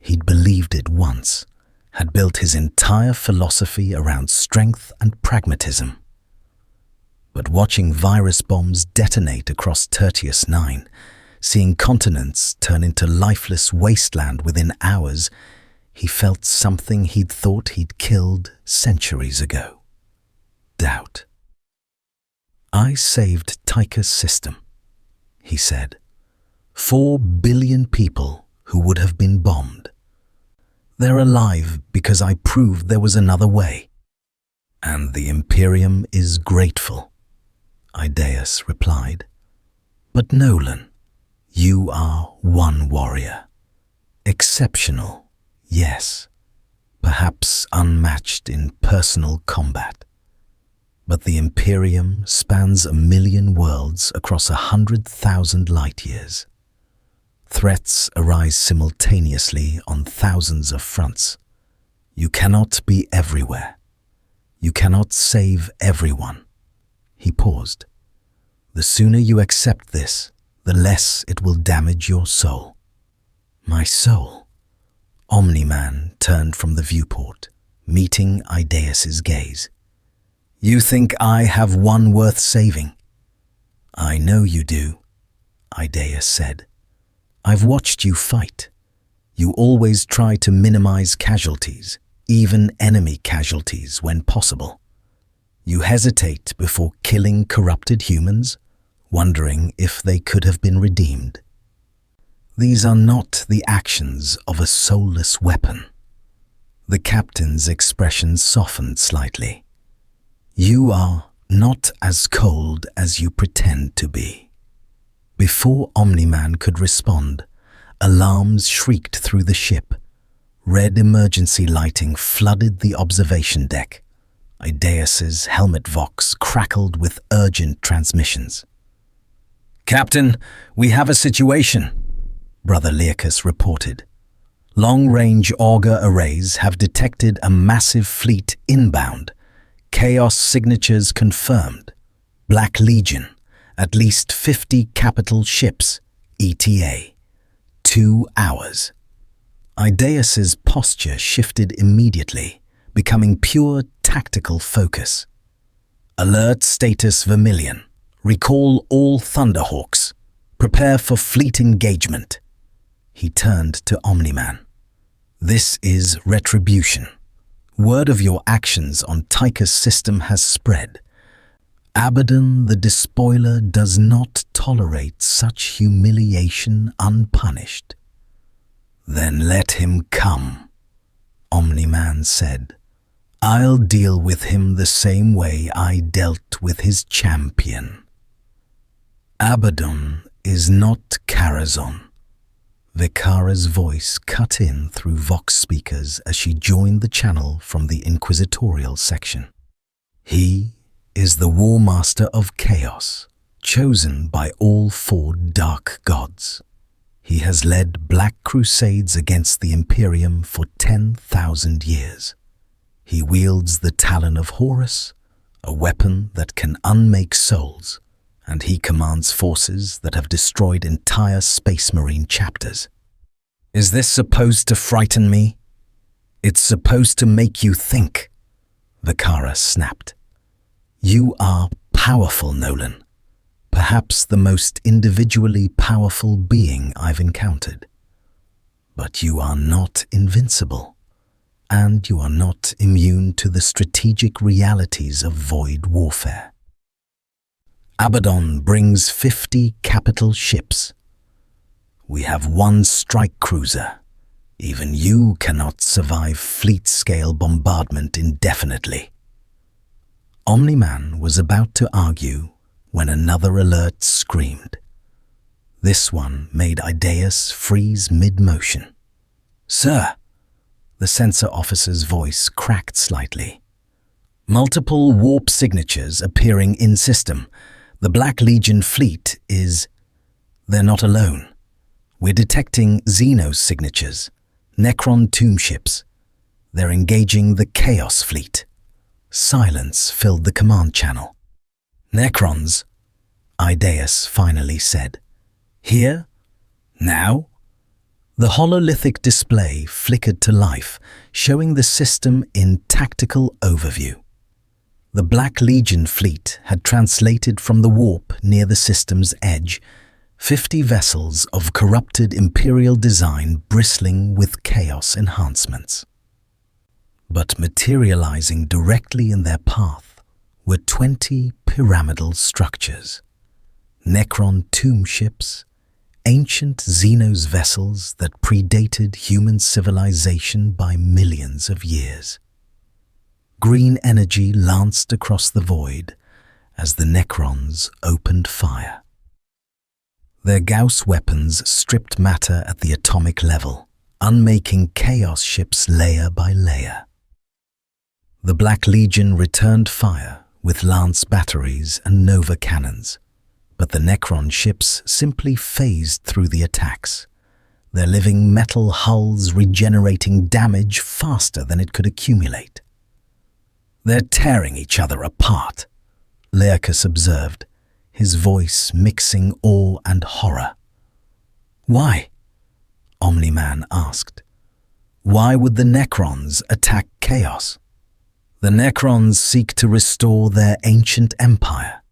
Speaker 1: He'd believed it once, had built his entire philosophy around strength and pragmatism. But watching virus bombs detonate across Tertius IX, seeing continents turn into lifeless wasteland within hours, he felt something he'd thought he'd killed centuries ago. Doubt. "I saved Tycha's system," he said. 4 billion people who would have been bombed. They're alive because I proved there was another way. And the Imperium is grateful, Idaeus replied. But Nolan, you are one warrior. Exceptional, yes. Perhaps unmatched in personal combat. But the Imperium spans 1,000,000 worlds across 100,000 light years. Threats arise simultaneously on thousands of fronts. You cannot be everywhere. You cannot save everyone. He paused. The sooner you accept this, the less it will damage your soul. My soul? Omni-Man turned from the viewport, meeting Idaeus's gaze. You think I have one worth saving? I know you do, Idaeus said. I've watched you fight. You always try to minimize casualties, even enemy casualties when possible. You hesitate before killing corrupted humans, wondering if they could have been redeemed. These are not the actions of a soulless weapon. The captain's expression softened slightly. You are not as cold as you pretend to be. Before Omni-Man could respond, alarms shrieked through the ship. Red emergency lighting flooded the observation deck. Idaeus's helmet vox crackled with urgent transmissions. Captain, we have a situation, Brother Learchus reported. Long-range auger arrays have detected a massive fleet inbound. Chaos signatures confirmed. Black Legion, at least 50 capital ships, ETA. 2 hours. Idaeus's posture shifted immediately, becoming pure tactical focus. Alert status Vermilion. Recall all Thunderhawks. Prepare for fleet engagement. He turned to Omni-Man. This is retribution. Word of your actions on Tychus system has spread. Abaddon the Despoiler does not tolerate such humiliation unpunished. Then let him come, Omni-Man said. I'll deal with him the same way I dealt with his champion. Abaddon is not Karazhan. Vikara's voice cut in through Vox speakers as she joined the channel from the Inquisitorial section. He is the War Master of Chaos, chosen by all 4 dark gods. He has led black crusades against the Imperium for 10,000 years. He wields the Talon of Horus, a weapon that can unmake souls, and he commands forces that have destroyed entire Space Marine chapters. Is this supposed to frighten me? It's supposed to make you think, Vikara snapped. You are powerful, Nolan. Perhaps the most individually powerful being I've encountered. But you are not invincible, and you are not immune to the strategic realities of void warfare. Abaddon brings 50 capital ships. We have 1 strike cruiser. Even you cannot survive fleet-scale bombardment indefinitely. Omni-Man was about to argue when another alert screamed. This one made Idaeus freeze mid-motion. Sir, the sensor officer's voice cracked slightly. Multiple warp signatures appearing in system. The Black Legion fleet is... They're not alone. We're detecting Xenos signatures, Necron tomb ships. They're engaging the Chaos fleet. Silence filled the command channel. Necrons, Idaeus finally said. Here? Now? The hololithic display flickered to life, showing the system in tactical overview. The Black Legion fleet had translated from the warp near the system's edge, 50 vessels of corrupted Imperial design bristling with chaos enhancements. But materializing directly in their path were 20 pyramidal structures. Necron tomb ships, ancient Xenos vessels that predated human civilization by millions of years. Green energy lanced across the void as the Necrons opened fire. Their Gauss weapons stripped matter at the atomic level, unmaking chaos ships layer by layer. The Black Legion returned fire with lance batteries and nova cannons, but the Necron ships simply phased through the attacks. their living metal hulls regenerating damage faster than it could accumulate. "They're tearing each other apart," Laerkes observed, his voice mixing awe and horror. "Why?" Omni-Man asked. "Why would the Necrons attack Chaos?" "The Necrons seek to restore their ancient empire,"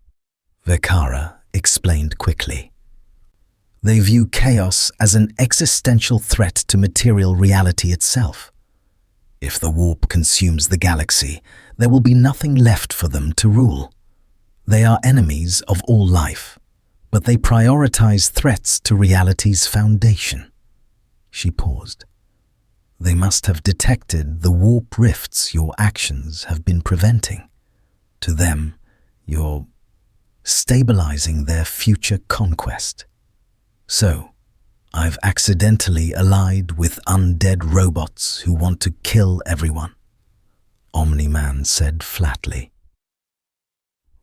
Speaker 1: Vekara explained quickly. "They view Chaos as an existential threat to material reality itself. If the warp consumes the galaxy, there will be nothing left for them to rule. They are enemies of all life, but they prioritize threats to reality's foundation." She paused. "They must have detected the warp rifts your actions have been preventing. To them, you're stabilizing their future conquest. So, I've accidentally allied with undead robots who want to kill everyone," Omni-Man said flatly.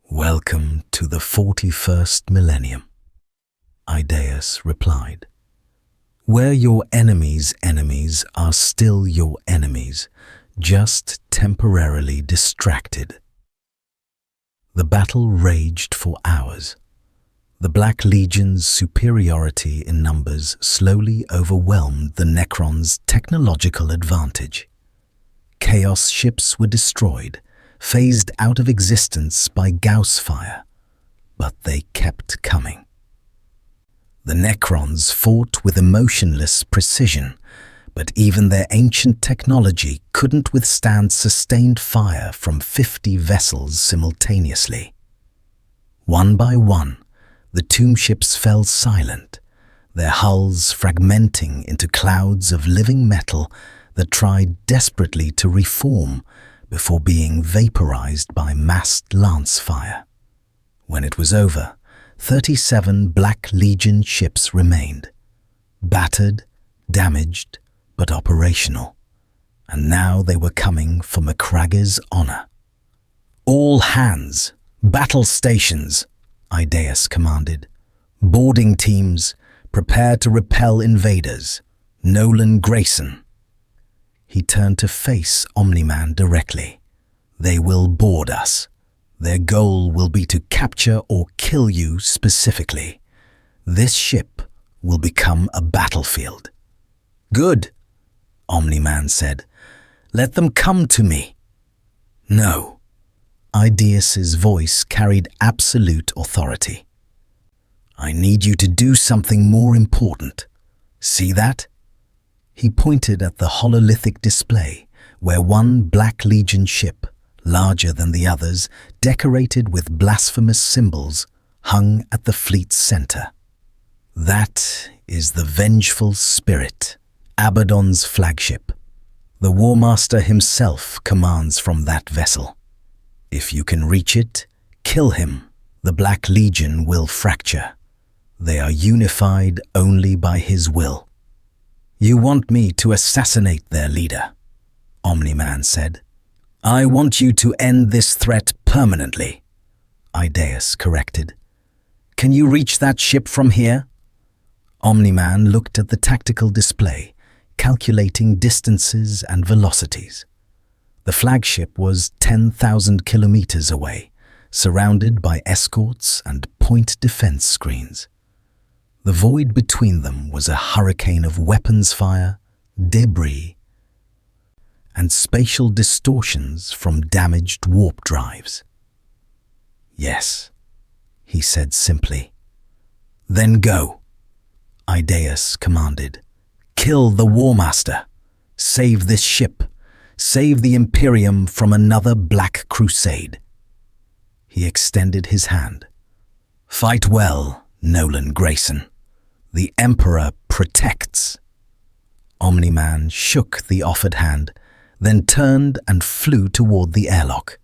Speaker 1: "Welcome to the 41st millennium," Idaeus replied. "Where your enemies' enemies are still your enemies, just temporarily distracted." The battle raged for hours. The Black Legion's superiority in numbers slowly overwhelmed the Necrons' technological advantage. Chaos ships were destroyed, phased out of existence by Gauss fire, but they kept coming. The Necrons fought with emotionless precision, but even their ancient technology couldn't withstand sustained fire from 50 vessels simultaneously. One by one, the tomb ships fell silent, their hulls fragmenting into clouds of living metal that tried desperately to reform before being vaporized by massed lance fire. When it was over, 37 Black Legion ships remained, battered, damaged, but operational, and now they were coming for Macragge's honor. "All hands, battle stations," Idaeus commanded. "Boarding teams, prepare to repel invaders. Nolan Grayson." He turned to face Omni-Man directly. "They will board us. Their goal will be to capture or kill you specifically. This ship will become a battlefield." "Good," Omni-Man said. "Let them come to me." "No." Idaeus's voice carried absolute authority. "I need you to do something more important. See that?" He pointed at the hololithic display, where one Black Legion ship, larger than the others, decorated with blasphemous symbols, hung at the fleet's center. "That is the Vengeful Spirit, Abaddon's flagship. The War Master himself commands from that vessel. If you can reach it, kill him. The Black Legion will fracture. They are unified only by his will." "You want me to assassinate their leader," Omni-Man said. "I want you to end this threat permanently," Idaeus corrected. "Can you reach that ship from here?" Omni-Man looked at the tactical display, calculating distances and velocities. The flagship was 10,000 kilometers away, surrounded by escorts and point defense screens. The void between them was a hurricane of weapons fire, debris, and spatial distortions from damaged warp drives. "Yes," he said simply. "Then go," Idaeus commanded. "Kill the War Master. Save this ship. Save the Imperium from another Black Crusade." He extended his hand. "Fight well, Nolan Grayson. The Emperor protects." Omni-Man shook the offered hand, then turned and flew toward the airlock.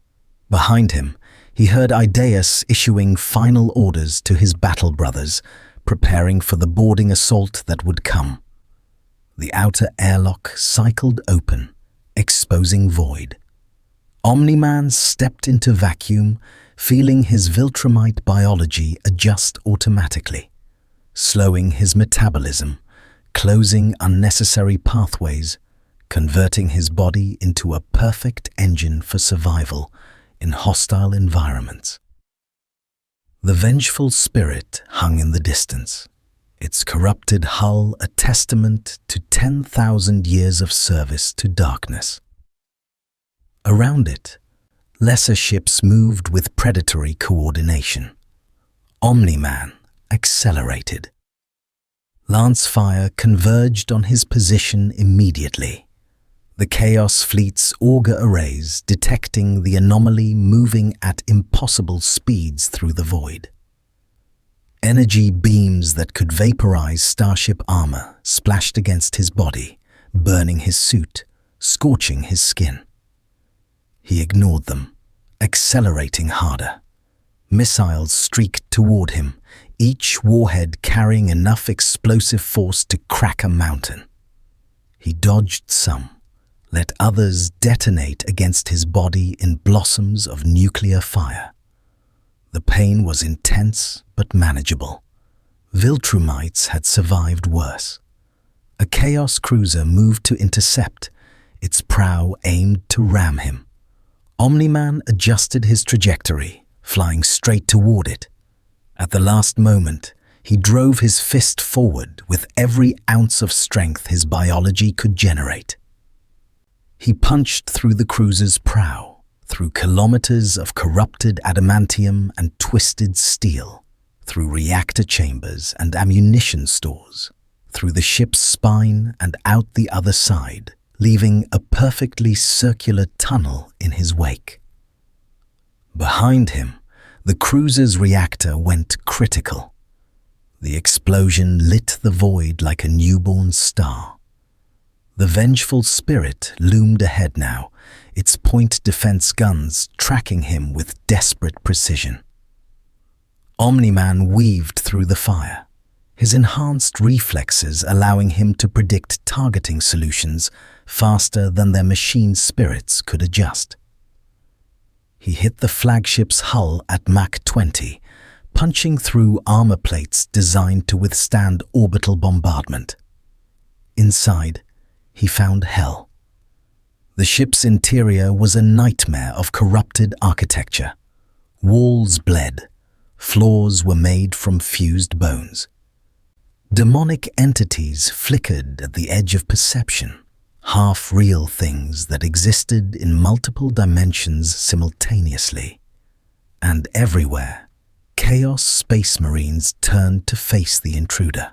Speaker 1: Behind him, he heard Idaeus issuing final orders to his battle brothers, preparing for the boarding assault that would come. The outer airlock cycled open, exposing void. Omni-Man stepped into vacuum, feeling his Viltrumite biology adjust automatically, slowing his metabolism, closing unnecessary pathways, converting his body into a perfect engine for survival in hostile environments. The vengeful spirit hung in the distance, its corrupted hull a testament to 10,000 years of service to darkness. Around it, lesser ships moved with predatory coordination. Omni-Man accelerated. Lance fire converged on his position immediately. The Chaos Fleet's auger arrays detecting the anomaly moving at impossible speeds through the void. Energy beams that could vaporize starship armor splashed against his body, burning his suit, scorching his skin. He ignored them, accelerating harder. Missiles streaked toward him, each warhead carrying enough explosive force to crack a mountain. He dodged some, let others detonate against his body in blossoms of nuclear fire. The pain was intense but manageable. Viltrumites had survived worse. A Chaos cruiser moved to intercept, its prow aimed to ram him. Omni-Man adjusted his trajectory, flying straight toward it. At the last moment, he drove his fist forward with every ounce of strength his biology could generate. He punched through the cruiser's prow, through kilometers of corrupted adamantium and twisted steel, through reactor chambers and ammunition stores, through the ship's spine and out the other side, leaving a perfectly circular tunnel in his wake. Behind him, the cruiser's reactor went critical. The explosion lit the void like a newborn star. The vengeful spirit loomed ahead now, its point defense guns tracking him with desperate precision. Omni-Man weaved through the fire, his enhanced reflexes allowing him to predict targeting solutions faster than their machine spirits could adjust. He hit the flagship's hull at Mach 20, punching through armor plates designed to withstand orbital bombardment. Inside, he found hell. The ship's interior was a nightmare of corrupted architecture. Walls bled, floors were made from fused bones. Demonic entities flickered at the edge of perception, half-real things that existed in multiple dimensions simultaneously. And everywhere, Chaos Space Marines turned to face the intruder.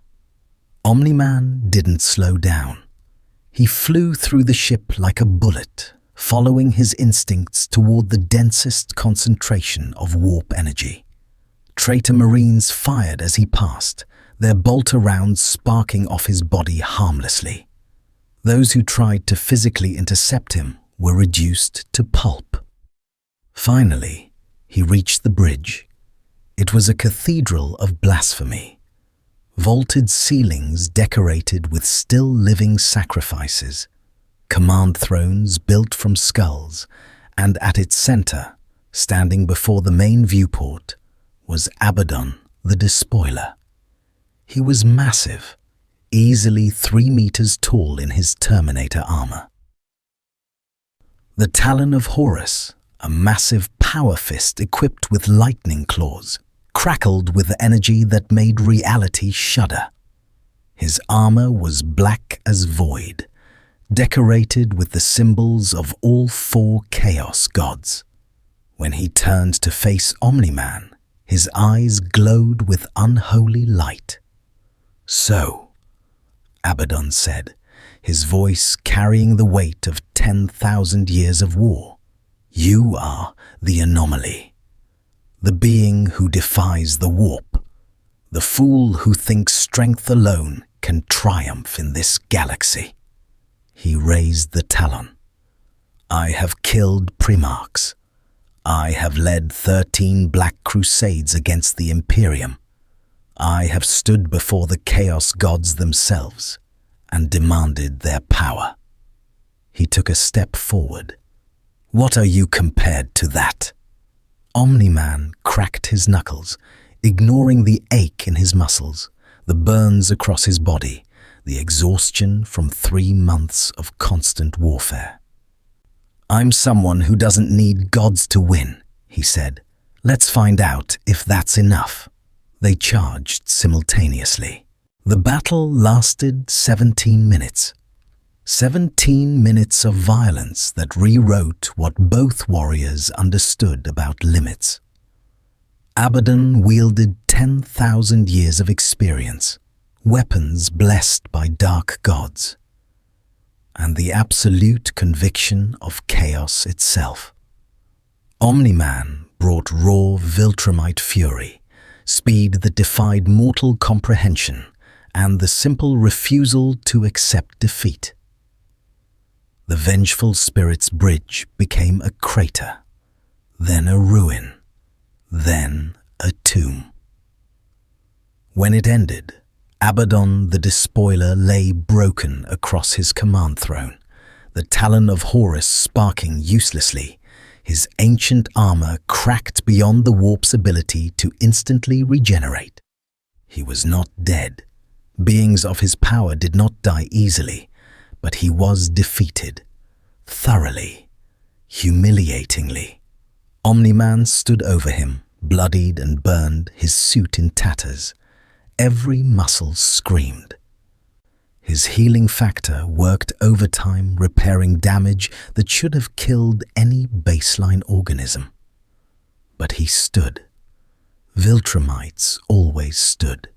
Speaker 1: Omni-Man didn't slow down. He flew through the ship like a bullet, following his instincts toward the densest concentration of warp energy. Traitor Marines fired as he passed, their bolter rounds sparking off his body harmlessly. Those who tried to physically intercept him were reduced to pulp. Finally, he reached the bridge. It was a cathedral of blasphemy. Vaulted ceilings decorated with still-living sacrifices, command thrones built from skulls, and at its center, standing before the main viewport, was Abaddon the Despoiler. He was massive, easily 3 meters tall in his Terminator armor. The Talon of Horus, a massive power fist equipped with lightning claws, crackled with energy that made reality shudder. His armor was black as void, decorated with the symbols of all 4 chaos gods. When he turned to face Omni-Man, his eyes glowed with unholy light. "So," Abaddon said, his voice carrying the weight of 10,000 years of war, "you are the anomaly. The being who defies the warp, the fool who thinks strength alone can triumph in this galaxy." He raised the talon. "I have killed Primarchs. I have led 13 Black Crusades against the Imperium. I have stood before the Chaos Gods themselves and demanded their power." He took a step forward. "What are you compared to that?" Omni-Man cracked his knuckles, ignoring the ache in his muscles, the burns across his body, the exhaustion from 3 months of constant warfare. "I'm someone who doesn't need gods to win," he said. "Let's find out if that's enough." They charged simultaneously. The battle lasted 17 minutes. 17 minutes of violence that rewrote what both warriors understood about limits. Abaddon wielded 10,000 years of experience, weapons blessed by dark gods, and the absolute conviction of chaos itself. Omni-Man brought raw Viltrumite fury, speed that defied mortal comprehension, and the simple refusal to accept defeat. The vengeful spirit's bridge became a crater, then a ruin, then a tomb. When it ended, Abaddon the Despoiler lay broken across his command throne, the talon of Horus sparking uselessly, his ancient armor cracked beyond the warp's ability to instantly regenerate. He was not dead. Beings of his power did not die easily, but he was defeated, thoroughly, humiliatingly. Omni-Man stood over him, bloodied and burned, his suit in tatters. Every muscle screamed. His healing factor worked overtime, repairing damage that should have killed any baseline organism. But he stood. Viltrumites always stood.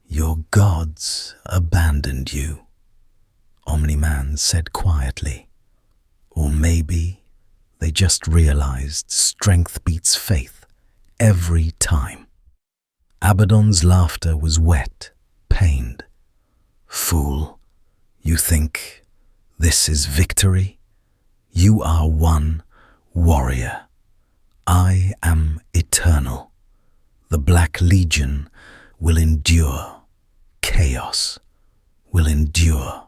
Speaker 1: "Your gods abandoned you," Omni-Man said quietly. "Or maybe they just realized strength beats faith every time." Abaddon's laughter was wet, pained. "Fool, you think this is victory? You are one warrior. I am eternal. The Black Legion will endure. Chaos will endure."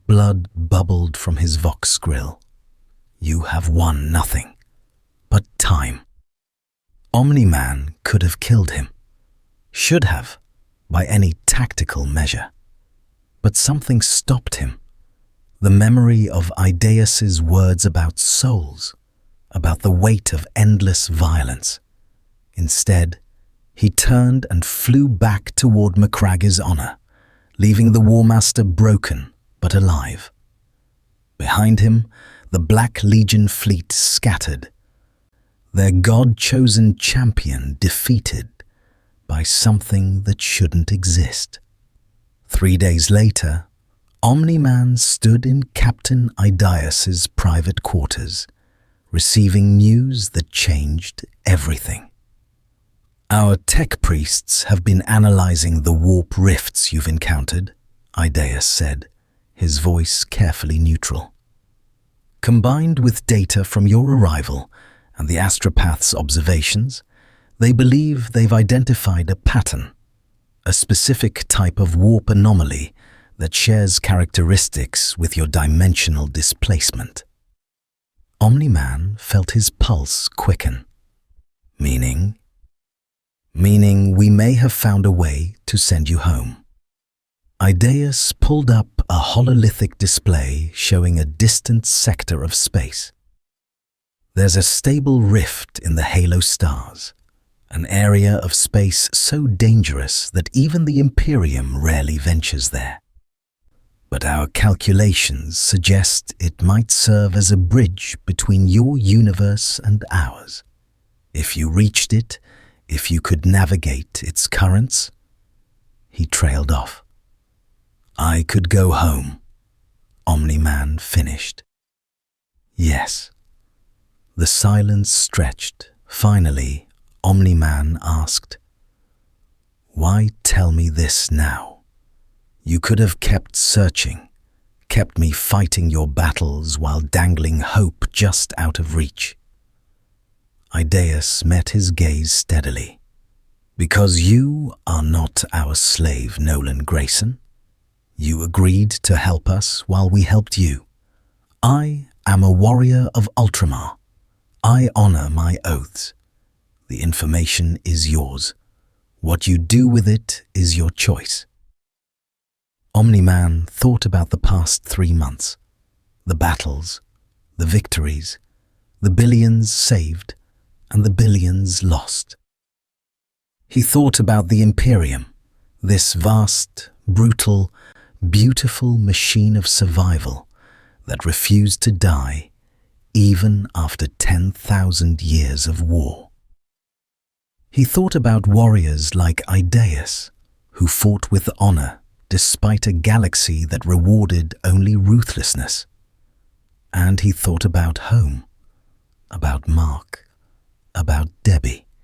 Speaker 1: Blood bubbled from his vox grill. "You have won nothing but time." Omni-Man could have killed him. Should have, by any tactical measure. But something stopped him. The memory of Idaeus's words about souls, about the weight of endless violence. Instead, he turned and flew back toward Macragge's honor, leaving the War Master broken but alive. Behind him, the Black Legion fleet scattered, their god-chosen champion defeated by something that shouldn't exist. 3 days later, Omni-Man stood in Captain Idaeus's private quarters, receiving news that changed everything. "Our tech priests have been analyzing the warp rifts you've encountered," Idaeus said, his voice carefully neutral. "Combined with data from your arrival and the astropath's observations, they believe they've identified a pattern, a specific type of warp anomaly that shares characteristics with your dimensional displacement." Omni-Man felt his pulse quicken. Meaning we may have found a way to send you home. Idaeus pulled up a hololithic display showing a distant sector of space. "There's a stable rift in the halo stars, an area of space so dangerous that even the Imperium rarely ventures there. But our calculations suggest it might serve as a bridge between your universe and ours. If you reached it, if you could navigate its currents." He trailed off. "I could go home," Omni-Man finished. "Yes." The silence stretched. Finally, Omni-Man asked, "Why tell me this now? You could have kept searching, kept me fighting your battles while dangling hope just out of reach." Idaeus met his gaze steadily. "Because you are not our slave, Nolan Grayson. You agreed to help us while we helped you. I am a warrior of Ultramar. I honor my oaths. The information is yours. What you do with it is your choice." Omni-Man thought about the past 3 months, the battles, the victories, the billions saved, and the billions lost. He thought about the Imperium, this vast, brutal, beautiful machine of survival that refused to die even after 10,000 years of war. He thought about warriors like Idaeus, who fought with honor despite a galaxy that rewarded only ruthlessness. And he thought about home, about Mark, about Debbie.